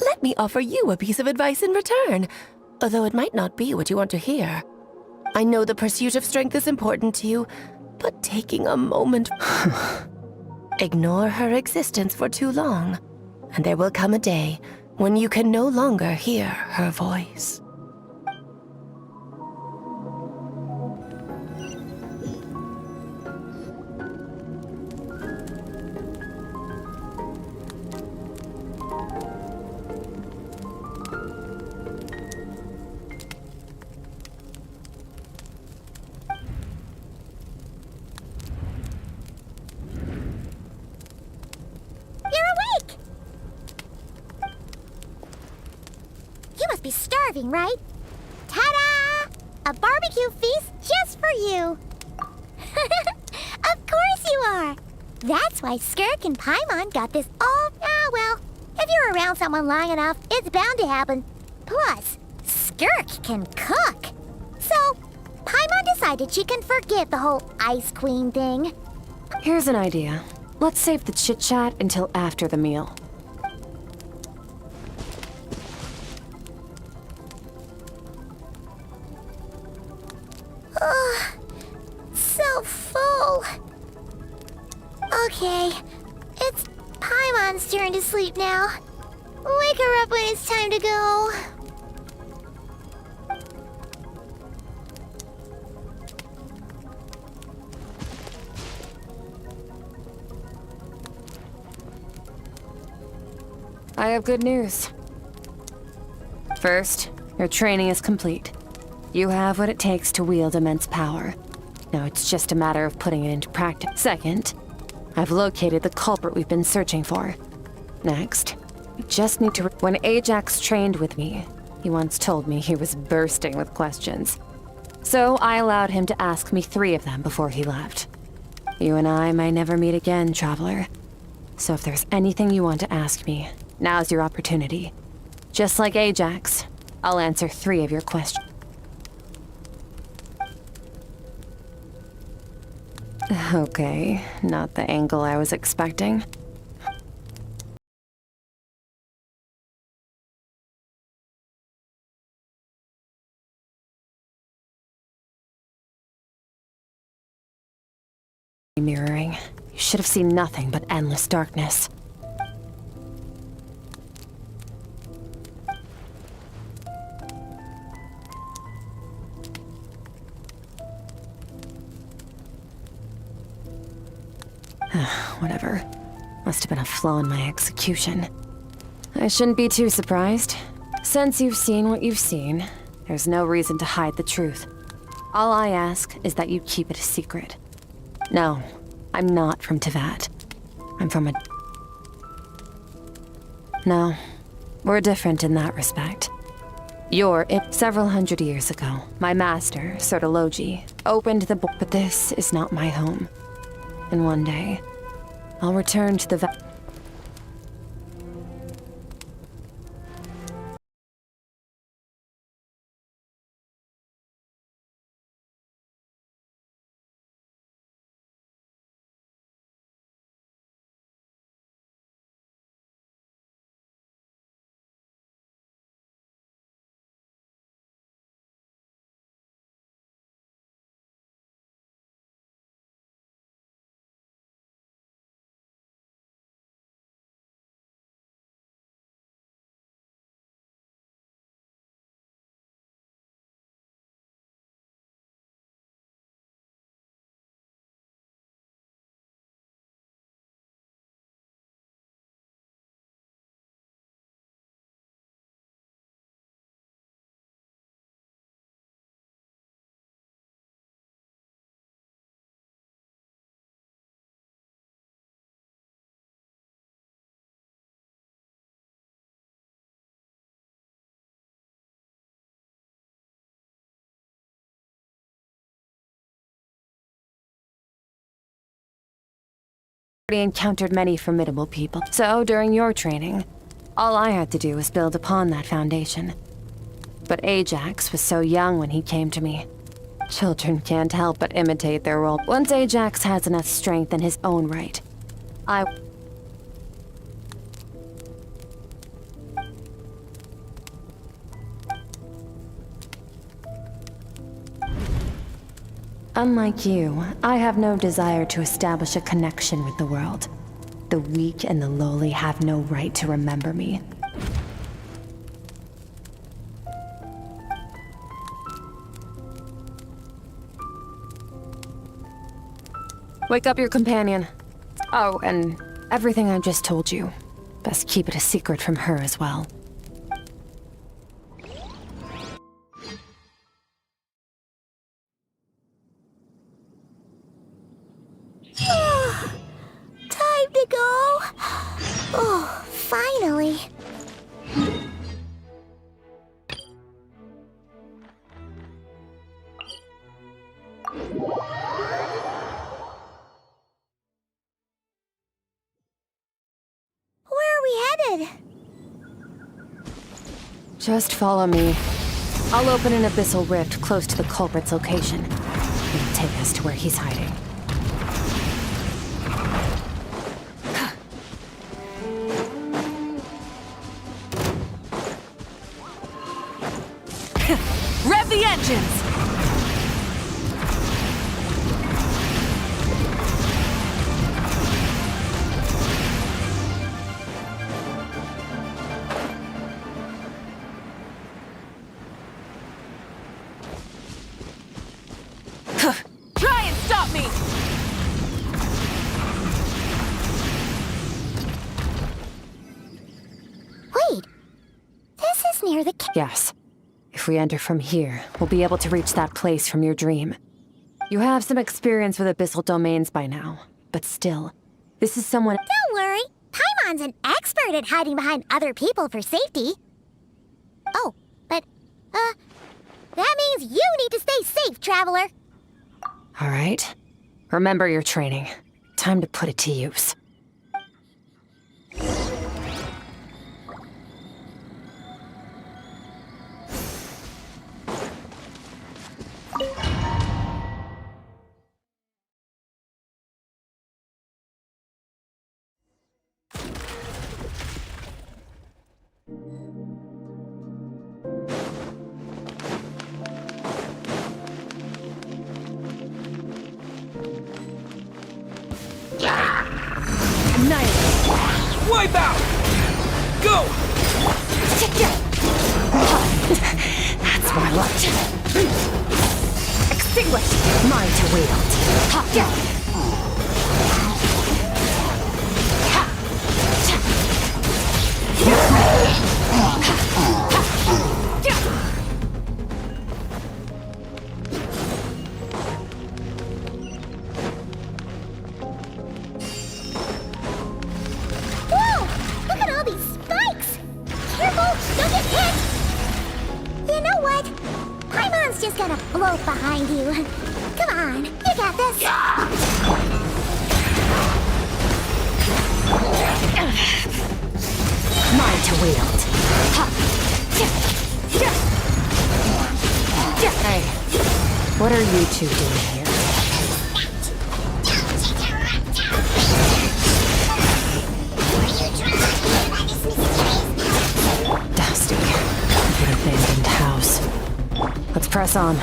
Let me offer you a piece of advice in return, although it might not be what you want to hear. I know the pursuit of strength is important to you, but taking a moment... Ignore her existence for too long, and there will come a day when you can no longer hear her voice. Be starving, right? Ta-da! A barbecue feast just for you. Of course you are. That's why Skirk and Paimon got this all... Ah, well, if you're around someone long enough, it's bound to happen. Plus, Skirk can cook. So, Paimon decided she can forget the whole Ice Queen thing. Here's an idea. Let's save the chit-chat until after the meal. So full. Okay, it's Paimon's turn to sleep now. Wake her up when it's time to go. I have good news. First, your training is complete. You have what it takes to wield immense power. Now it's just a matter of putting it into practice. Second, I've located the culprit we've been searching for. Next, we just need to... When Ajax trained with me, he once told me he was bursting with questions. So I allowed him to ask me 3 of them before he left. You and I may never meet again, Traveler. So if there's anything you want to ask me, now's your opportunity. Just like Ajax, I'll answer 3 of your questions. Okay, not the angle I was expecting. Mirroring. You should have seen nothing but endless darkness. Whatever. Must have been a flaw in my execution. I shouldn't be too surprised. Since you've seen what you've seen, there's no reason to hide the truth. All I ask is that you keep it a secret. No, I'm not from Tevat. I'm from a... No, we're different in that respect. Several hundred years ago, my master, Sotologi, opened the book, but this is not my home. And one day, I'll return to the encountered many formidable people. So, during your training, all I had to do was build upon that foundation. But Ajax was so young when he came to me. Children can't help but imitate their role. Once Ajax has enough strength in his own right, Unlike you, I have no desire to establish a connection with the world. The weak and the lowly have no right to remember me. Wake up your companion. Oh, and everything I just told you. Best keep it a secret from her as well. Time to go. Oh, finally. Where are we headed? Just follow me. I'll open an abyssal rift close to the culprit's location. It'll take us to where he's hiding. Rev the engines! Try and stop me! Wait. This is near the Yes. If we enter from here, we'll be able to reach that place from your dream. You have some experience with abyssal domains by now, but still, this is someone— Don't worry. Paimon's an expert at hiding behind other people for safety. Oh, but, that means you need to stay safe, traveler. All right. Remember your training. Time to put it to use. Wipe out! Go! That's what I liked. Extinguish! Mine to wield. got this. Mine to wield. Hey, what are you two doing here? Dusty. An abandoned house. Let's press on.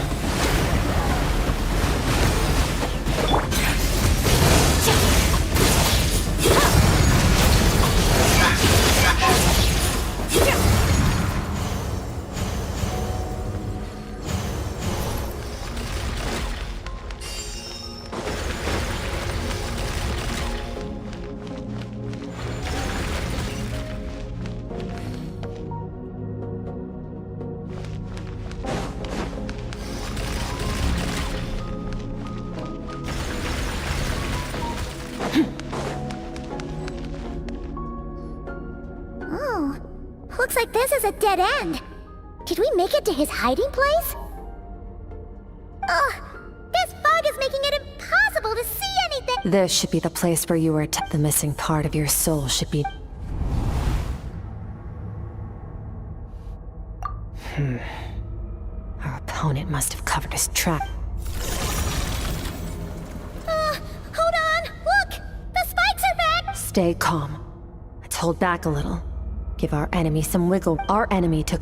Oh, looks like this is a dead end. Did we make it to his hiding place? Ugh, this fog is making it impossible to see anything. This should be the place where you were the missing part of your soul should be. Our opponent must have covered his track. Hold on, look! The spikes are back! Stay calm. Let's hold back a little. Give our enemy some wiggle. Our enemy took.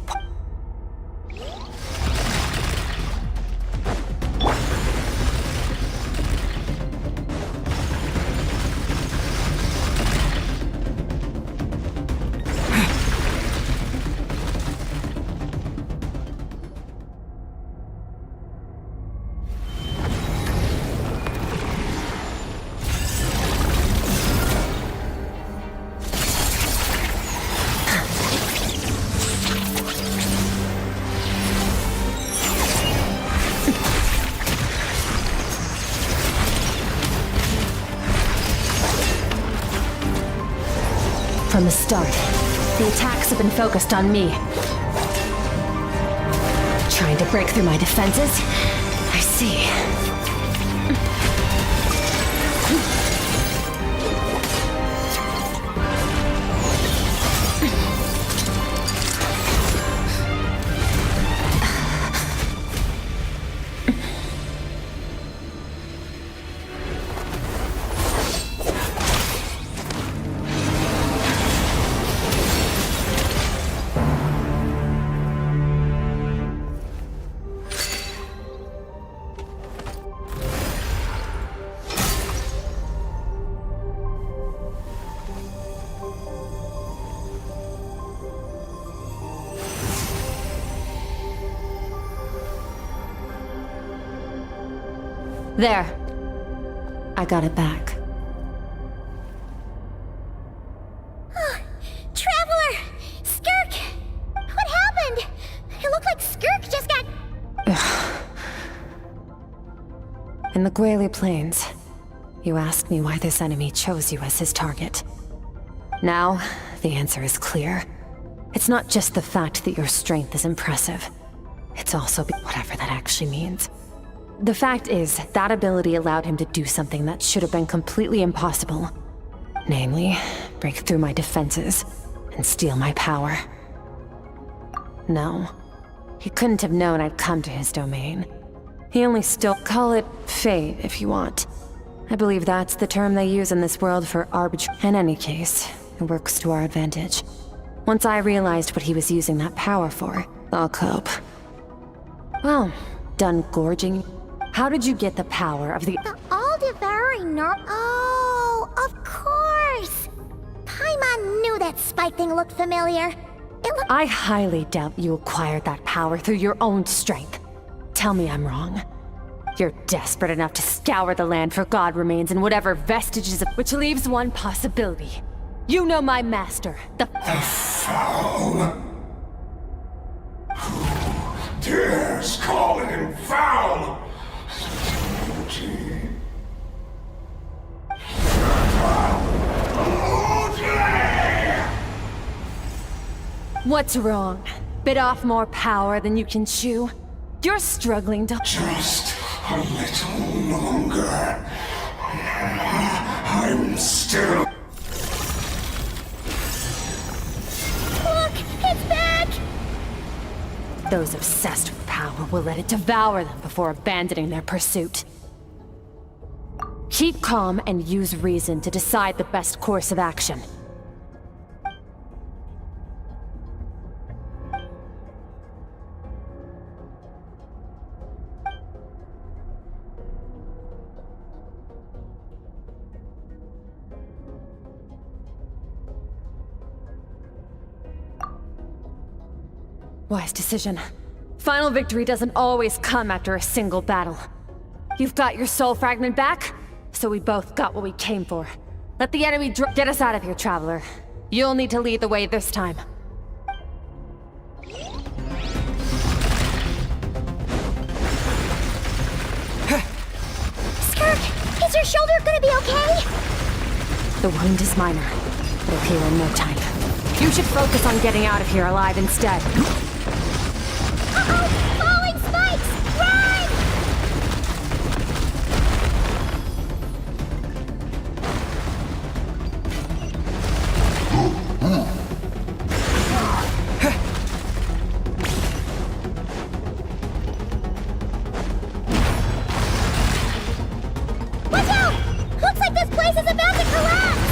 From the start, the attacks have been focused on me. Trying to break through my defenses? I see. There. I got it back. Traveler! Skirk! What happened? It looked like Skirk just got... In the Gwali Plains, you asked me why this enemy chose you as his target. Now, the answer is clear. It's not just the fact that your strength is impressive. It's also whatever that actually means. The fact is, that ability allowed him to do something that should have been completely impossible. Namely, break through my defenses and steal my power. No, he couldn't have known I'd come to his domain. He only still call it fate if you want. I believe that's the term they use in this world for arbitrary. In any case, it works to our advantage. Once I realized what he was using that power for, I'll cope. Well, done gorging. How did you get the power of the all-devouring Oh, of course! Paimon knew that spike thing looked familiar. I highly doubt you acquired that power through your own strength. Tell me I'm wrong. You're desperate enough to scour the land for god remains and whatever vestiges of which leaves one possibility. You know my master, the foul. Who dares call him foul? What's wrong? Bit off more power than you can chew? You're struggling to— Just A little longer. I'm still... Look! It's back! Those obsessed with power will let it devour them before abandoning their pursuit. Keep calm and use reason to decide the best course of action. Wise decision. Final victory doesn't always come after a single battle. You've got your soul fragment back, so we both got what we came for. Let the enemy get us out of here, Traveler. You'll need to lead the way this time. Skirk, is your shoulder gonna be okay? The wound is minor. It'll heal in no time. You should focus on getting out of here alive instead. Uh-oh! Falling spikes! Run! Watch out! Looks like this place is about to collapse!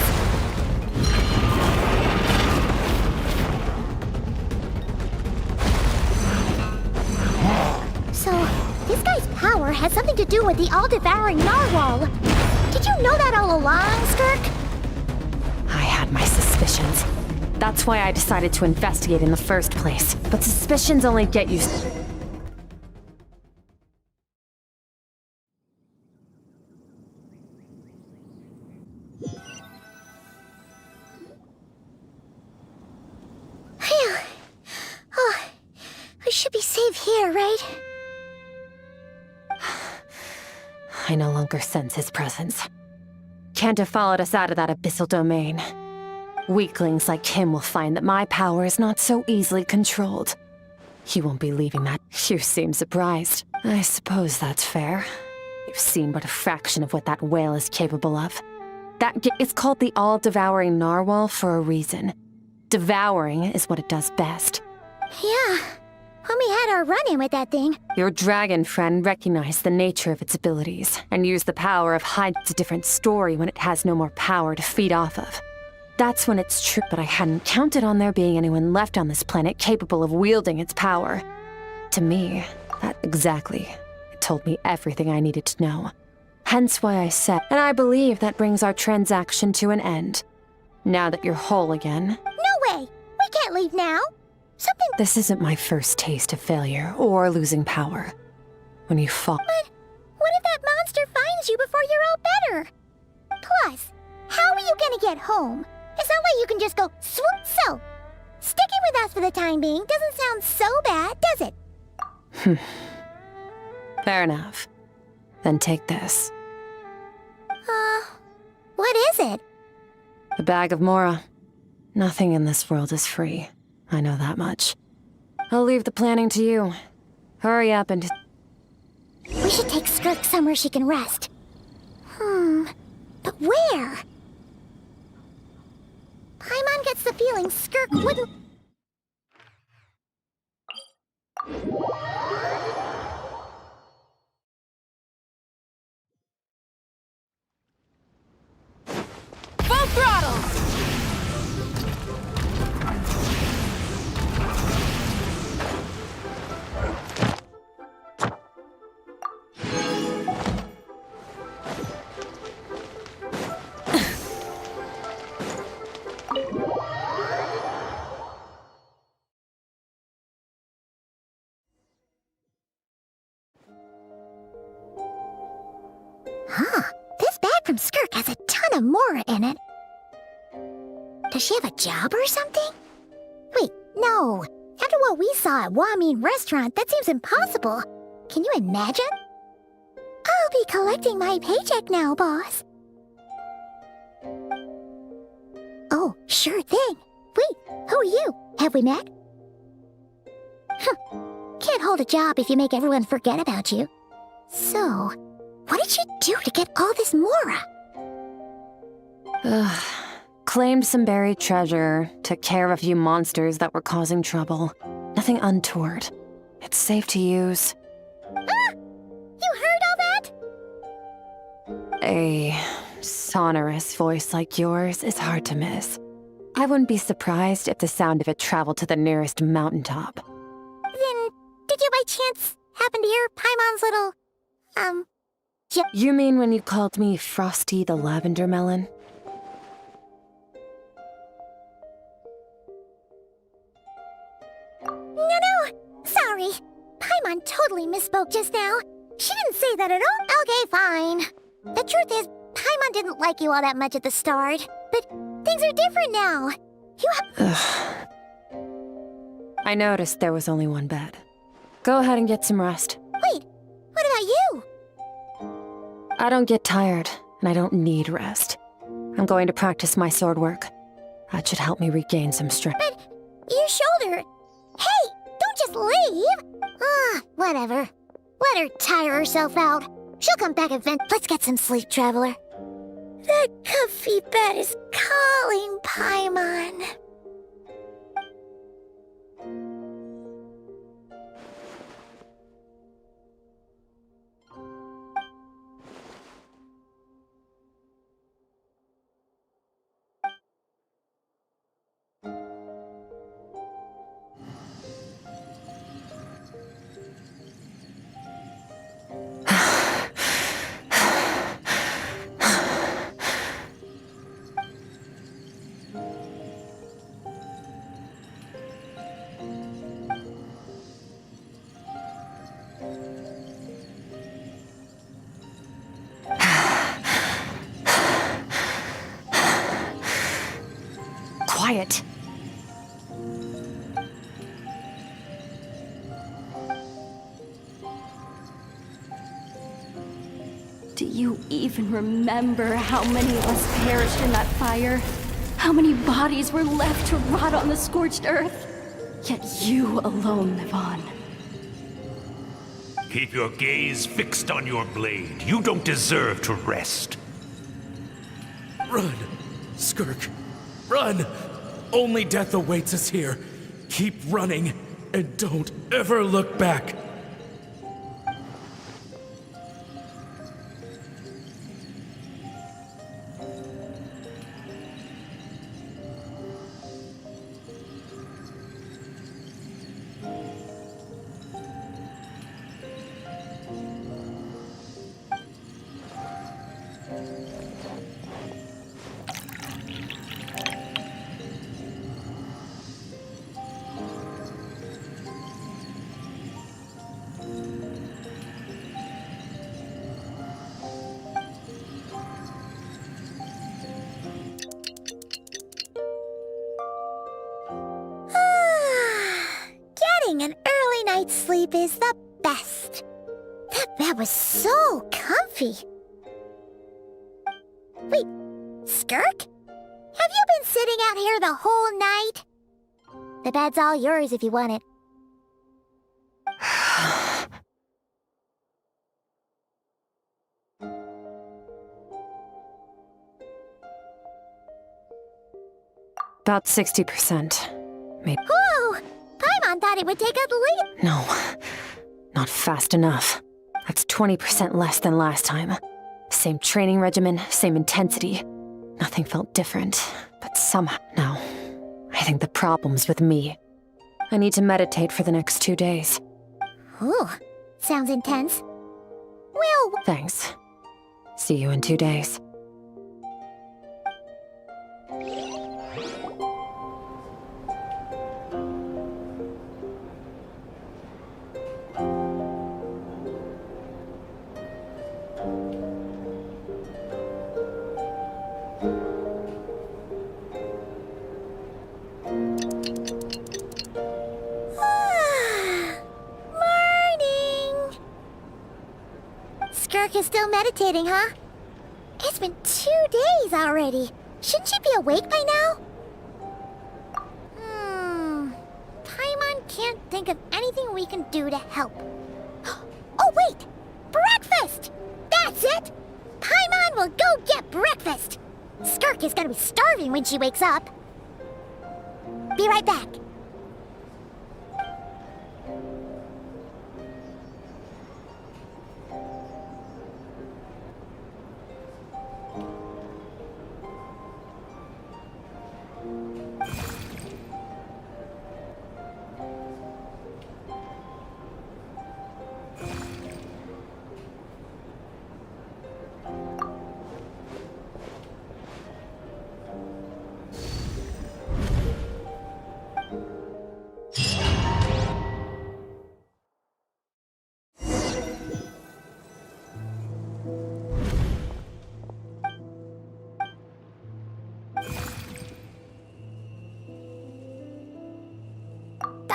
So, this guy's power has something to do with the all-devouring narwhal. Did you know that all along, Skirk? I had my suspicions. That's why I decided to investigate in the first place. But suspicions only get you... Phew. Oh, we should be safe here, right? I no longer sense his presence. Can't have followed us out of that abyssal domain. Weaklings like him will find that my power is not so easily controlled. He won't be leaving that. You seem surprised. I suppose that's fair. You've seen but a fraction of what that whale is capable of. It's called the all-devouring narwhal for a reason. Devouring is what it does best. Yeah. When we had our run-in with that thing. Your dragon friend recognized the nature of its abilities and used the power of hide. It's a different story when it has no more power to feed off of. That's when it's true, but I hadn't counted on there being anyone left on this planet capable of wielding its power. To me, that exactly. It told me everything I needed to know. Hence why I said, and I believe that brings our transaction to an end. Now that you're whole again. No way! We can't leave now! Something... This isn't my first taste of failure or losing power. When you fall... But what if that monster finds you before you're all better? Plus, how are you gonna get home? It's not like you can just go swoop. So, sticking with us for the time being doesn't sound so bad, does it? Fair enough. Then take this. What is it? A bag of Mora. Nothing in this world is free. I know that much. I'll leave the planning to you. Hurry up and... We should take Skirk somewhere she can rest. But where? Paimon gets the feeling Skirk wouldn't... Full throttle! This bag from Skirk has a ton of Mora in it. Does she have a job or something? Wait, no. After what we saw at Wamin Restaurant, that seems impossible. Can you imagine? I'll be collecting my paycheck now, boss. Oh, sure thing. Wait, who are you? Have we met? Can't hold a job if you make everyone forget about you. So, what did she do to get all this Mora? Claimed some buried treasure, took care of a few monsters that were causing trouble. Nothing untoward. It's safe to use. Ah! You heard all that? A sonorous voice like yours is hard to miss. I wouldn't be surprised if the sound of it traveled to the nearest mountaintop. Then, did you by chance happen to hear Paimon's little, You mean when you called me Frosty the Lavender Melon? No, sorry. Paimon totally misspoke just now. She didn't say that at all. Okay, fine. The truth is, Paimon didn't like you all that much at the start, but things are different now. I noticed there was only one bed. Go ahead and get some rest. Wait, what about you? I don't get tired, and I don't need rest. I'm going to practice my sword work. That should help me regain some strength. But your shoulder... Hey, don't just leave! Whatever. Let her tire herself out. She'll come back eventually. Let's get some sleep, Traveler. That comfy bed is calling, Paimon. Quiet. Do you even remember how many of us perished in that fire? How many bodies were left to rot on the scorched earth? Yet you alone live on. Keep your gaze fixed on your blade. You don't deserve to rest. Run, Skirk. Run! Only death awaits us here. Keep running, and don't ever look back. Getting an early night's sleep is the best. That bed was so comfy. Wait, Skirk? Have you been sitting out here the whole night? The bed's all yours if you want it. About 60%. Maybe. Whoa! Paimon thought it would take at least... No, not fast enough. That's 20% less than last time. Same training regimen, same intensity. Nothing felt different, but somehow... No, I think the problem's with me. I need to meditate for the next 2 days. Ooh, sounds intense. Well... Thanks. See you in 2 days. Skirk is still meditating, huh? It's been 2 days already. Shouldn't she be awake by now? Paimon can't think of anything we can do to help. Oh, wait! Brat That's it! Paimon will go get breakfast! Skirk is gonna be starving when she wakes up. Be right back.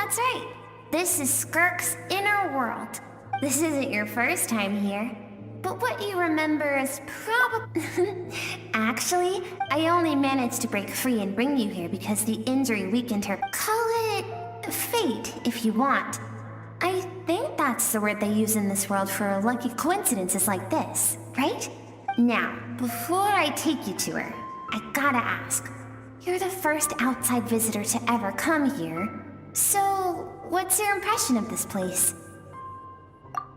That's right. This is Skirk's inner world. This isn't your first time here. But what you remember is probably... Actually, I only managed to break free and bring you here because the injury weakened her. Call it... fate, if you want. I think that's the word they use in this world for lucky coincidences like this, right? Now, before I take you to her, I gotta ask. You're the first outside visitor to ever come here. So, what's your impression of this place?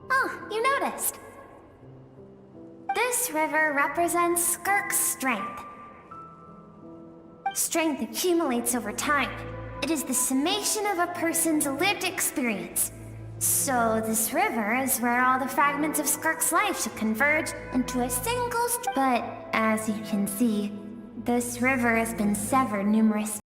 Oh, you noticed. This river represents Skirk's strength. Strength accumulates over time. It is the summation of a person's lived experience. So this river is where all the fragments of Skirk's life should converge into a single But, as you can see, this river has been severed numerous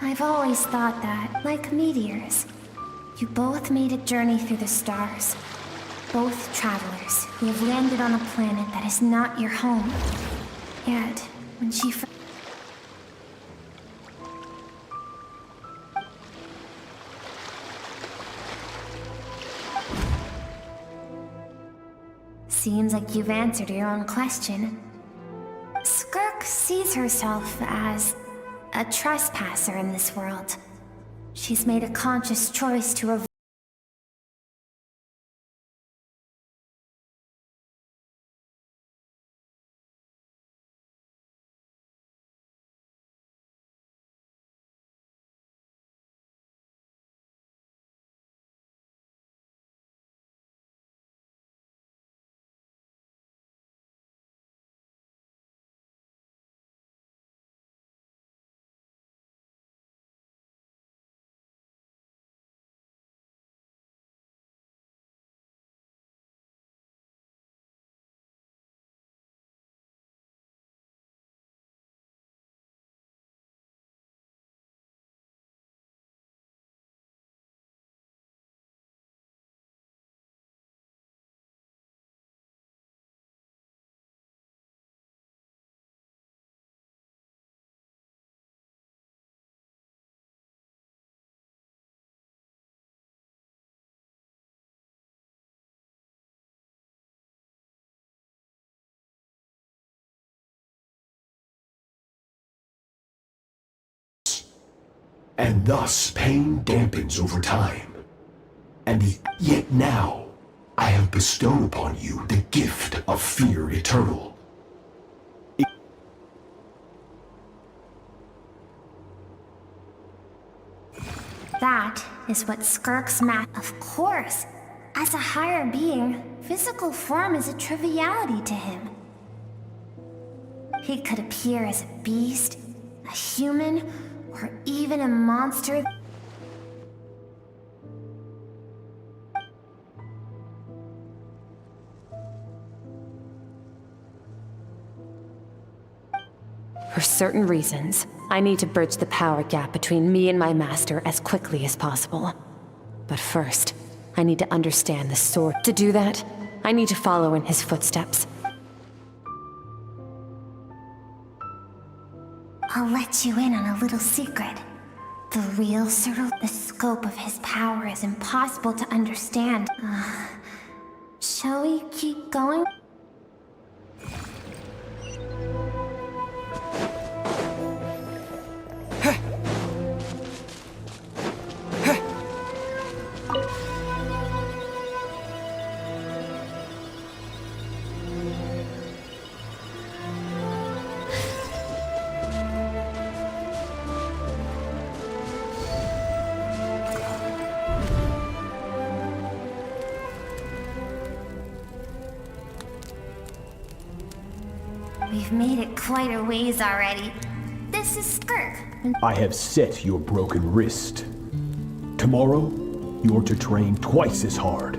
I've always thought that, like meteors, you both made a journey through the stars. Both travelers who have landed on a planet that is not your home. Yet, when she Seems like you've answered your own question. Skirk sees herself as a trespasser in this world. She's made a conscious choice to avoid and thus pain dampens over time. Yet now, I have bestowed upon you the gift of fear eternal. That is what Skirk's math. Of course, as a higher being, physical form is a triviality to him. He could appear as a beast, a human, or even a monster. For certain reasons, I need to bridge the power gap between me and my master as quickly as possible. But first, I need to understand the sword. To do that, I need to follow in his footsteps. I'll let you in on a little secret. The real the scope of his power is impossible to understand. Shall we keep going? We've made it quite a ways already. This is Skirk. I have set your broken wrist. Tomorrow, you're to train twice as hard.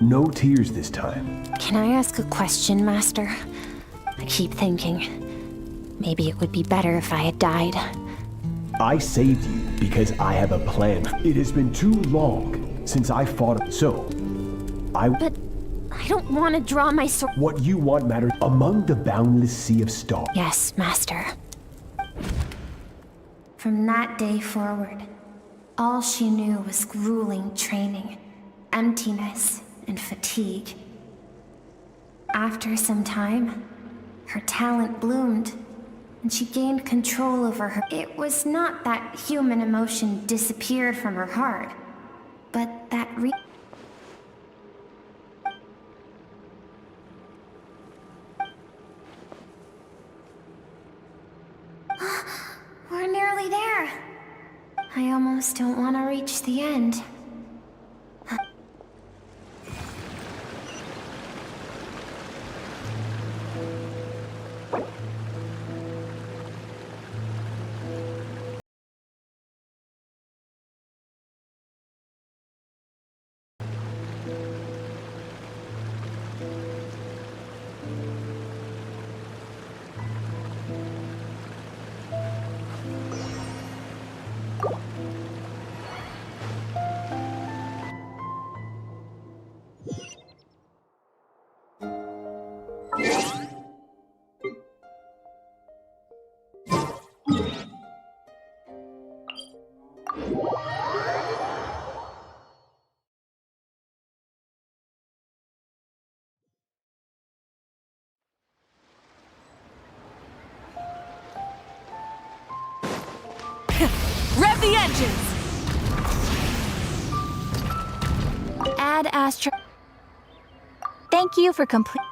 No tears this time. Can I ask a question, Master? I keep thinking, maybe it would be better if I had died. I saved you because I have a plan. It has been too long since I fought, so But I don't want to draw my sword. What you want matters among the boundless sea of stars. Yes, Master. From that day forward, all she knew was grueling training, emptiness, and fatigue. After some time, her talent bloomed, and she gained control over her. It was not that human emotion disappeared from her heart, but that We're nearly there. I almost don't want to reach the end. Rev the engines! Add Astra. Thank you for complete.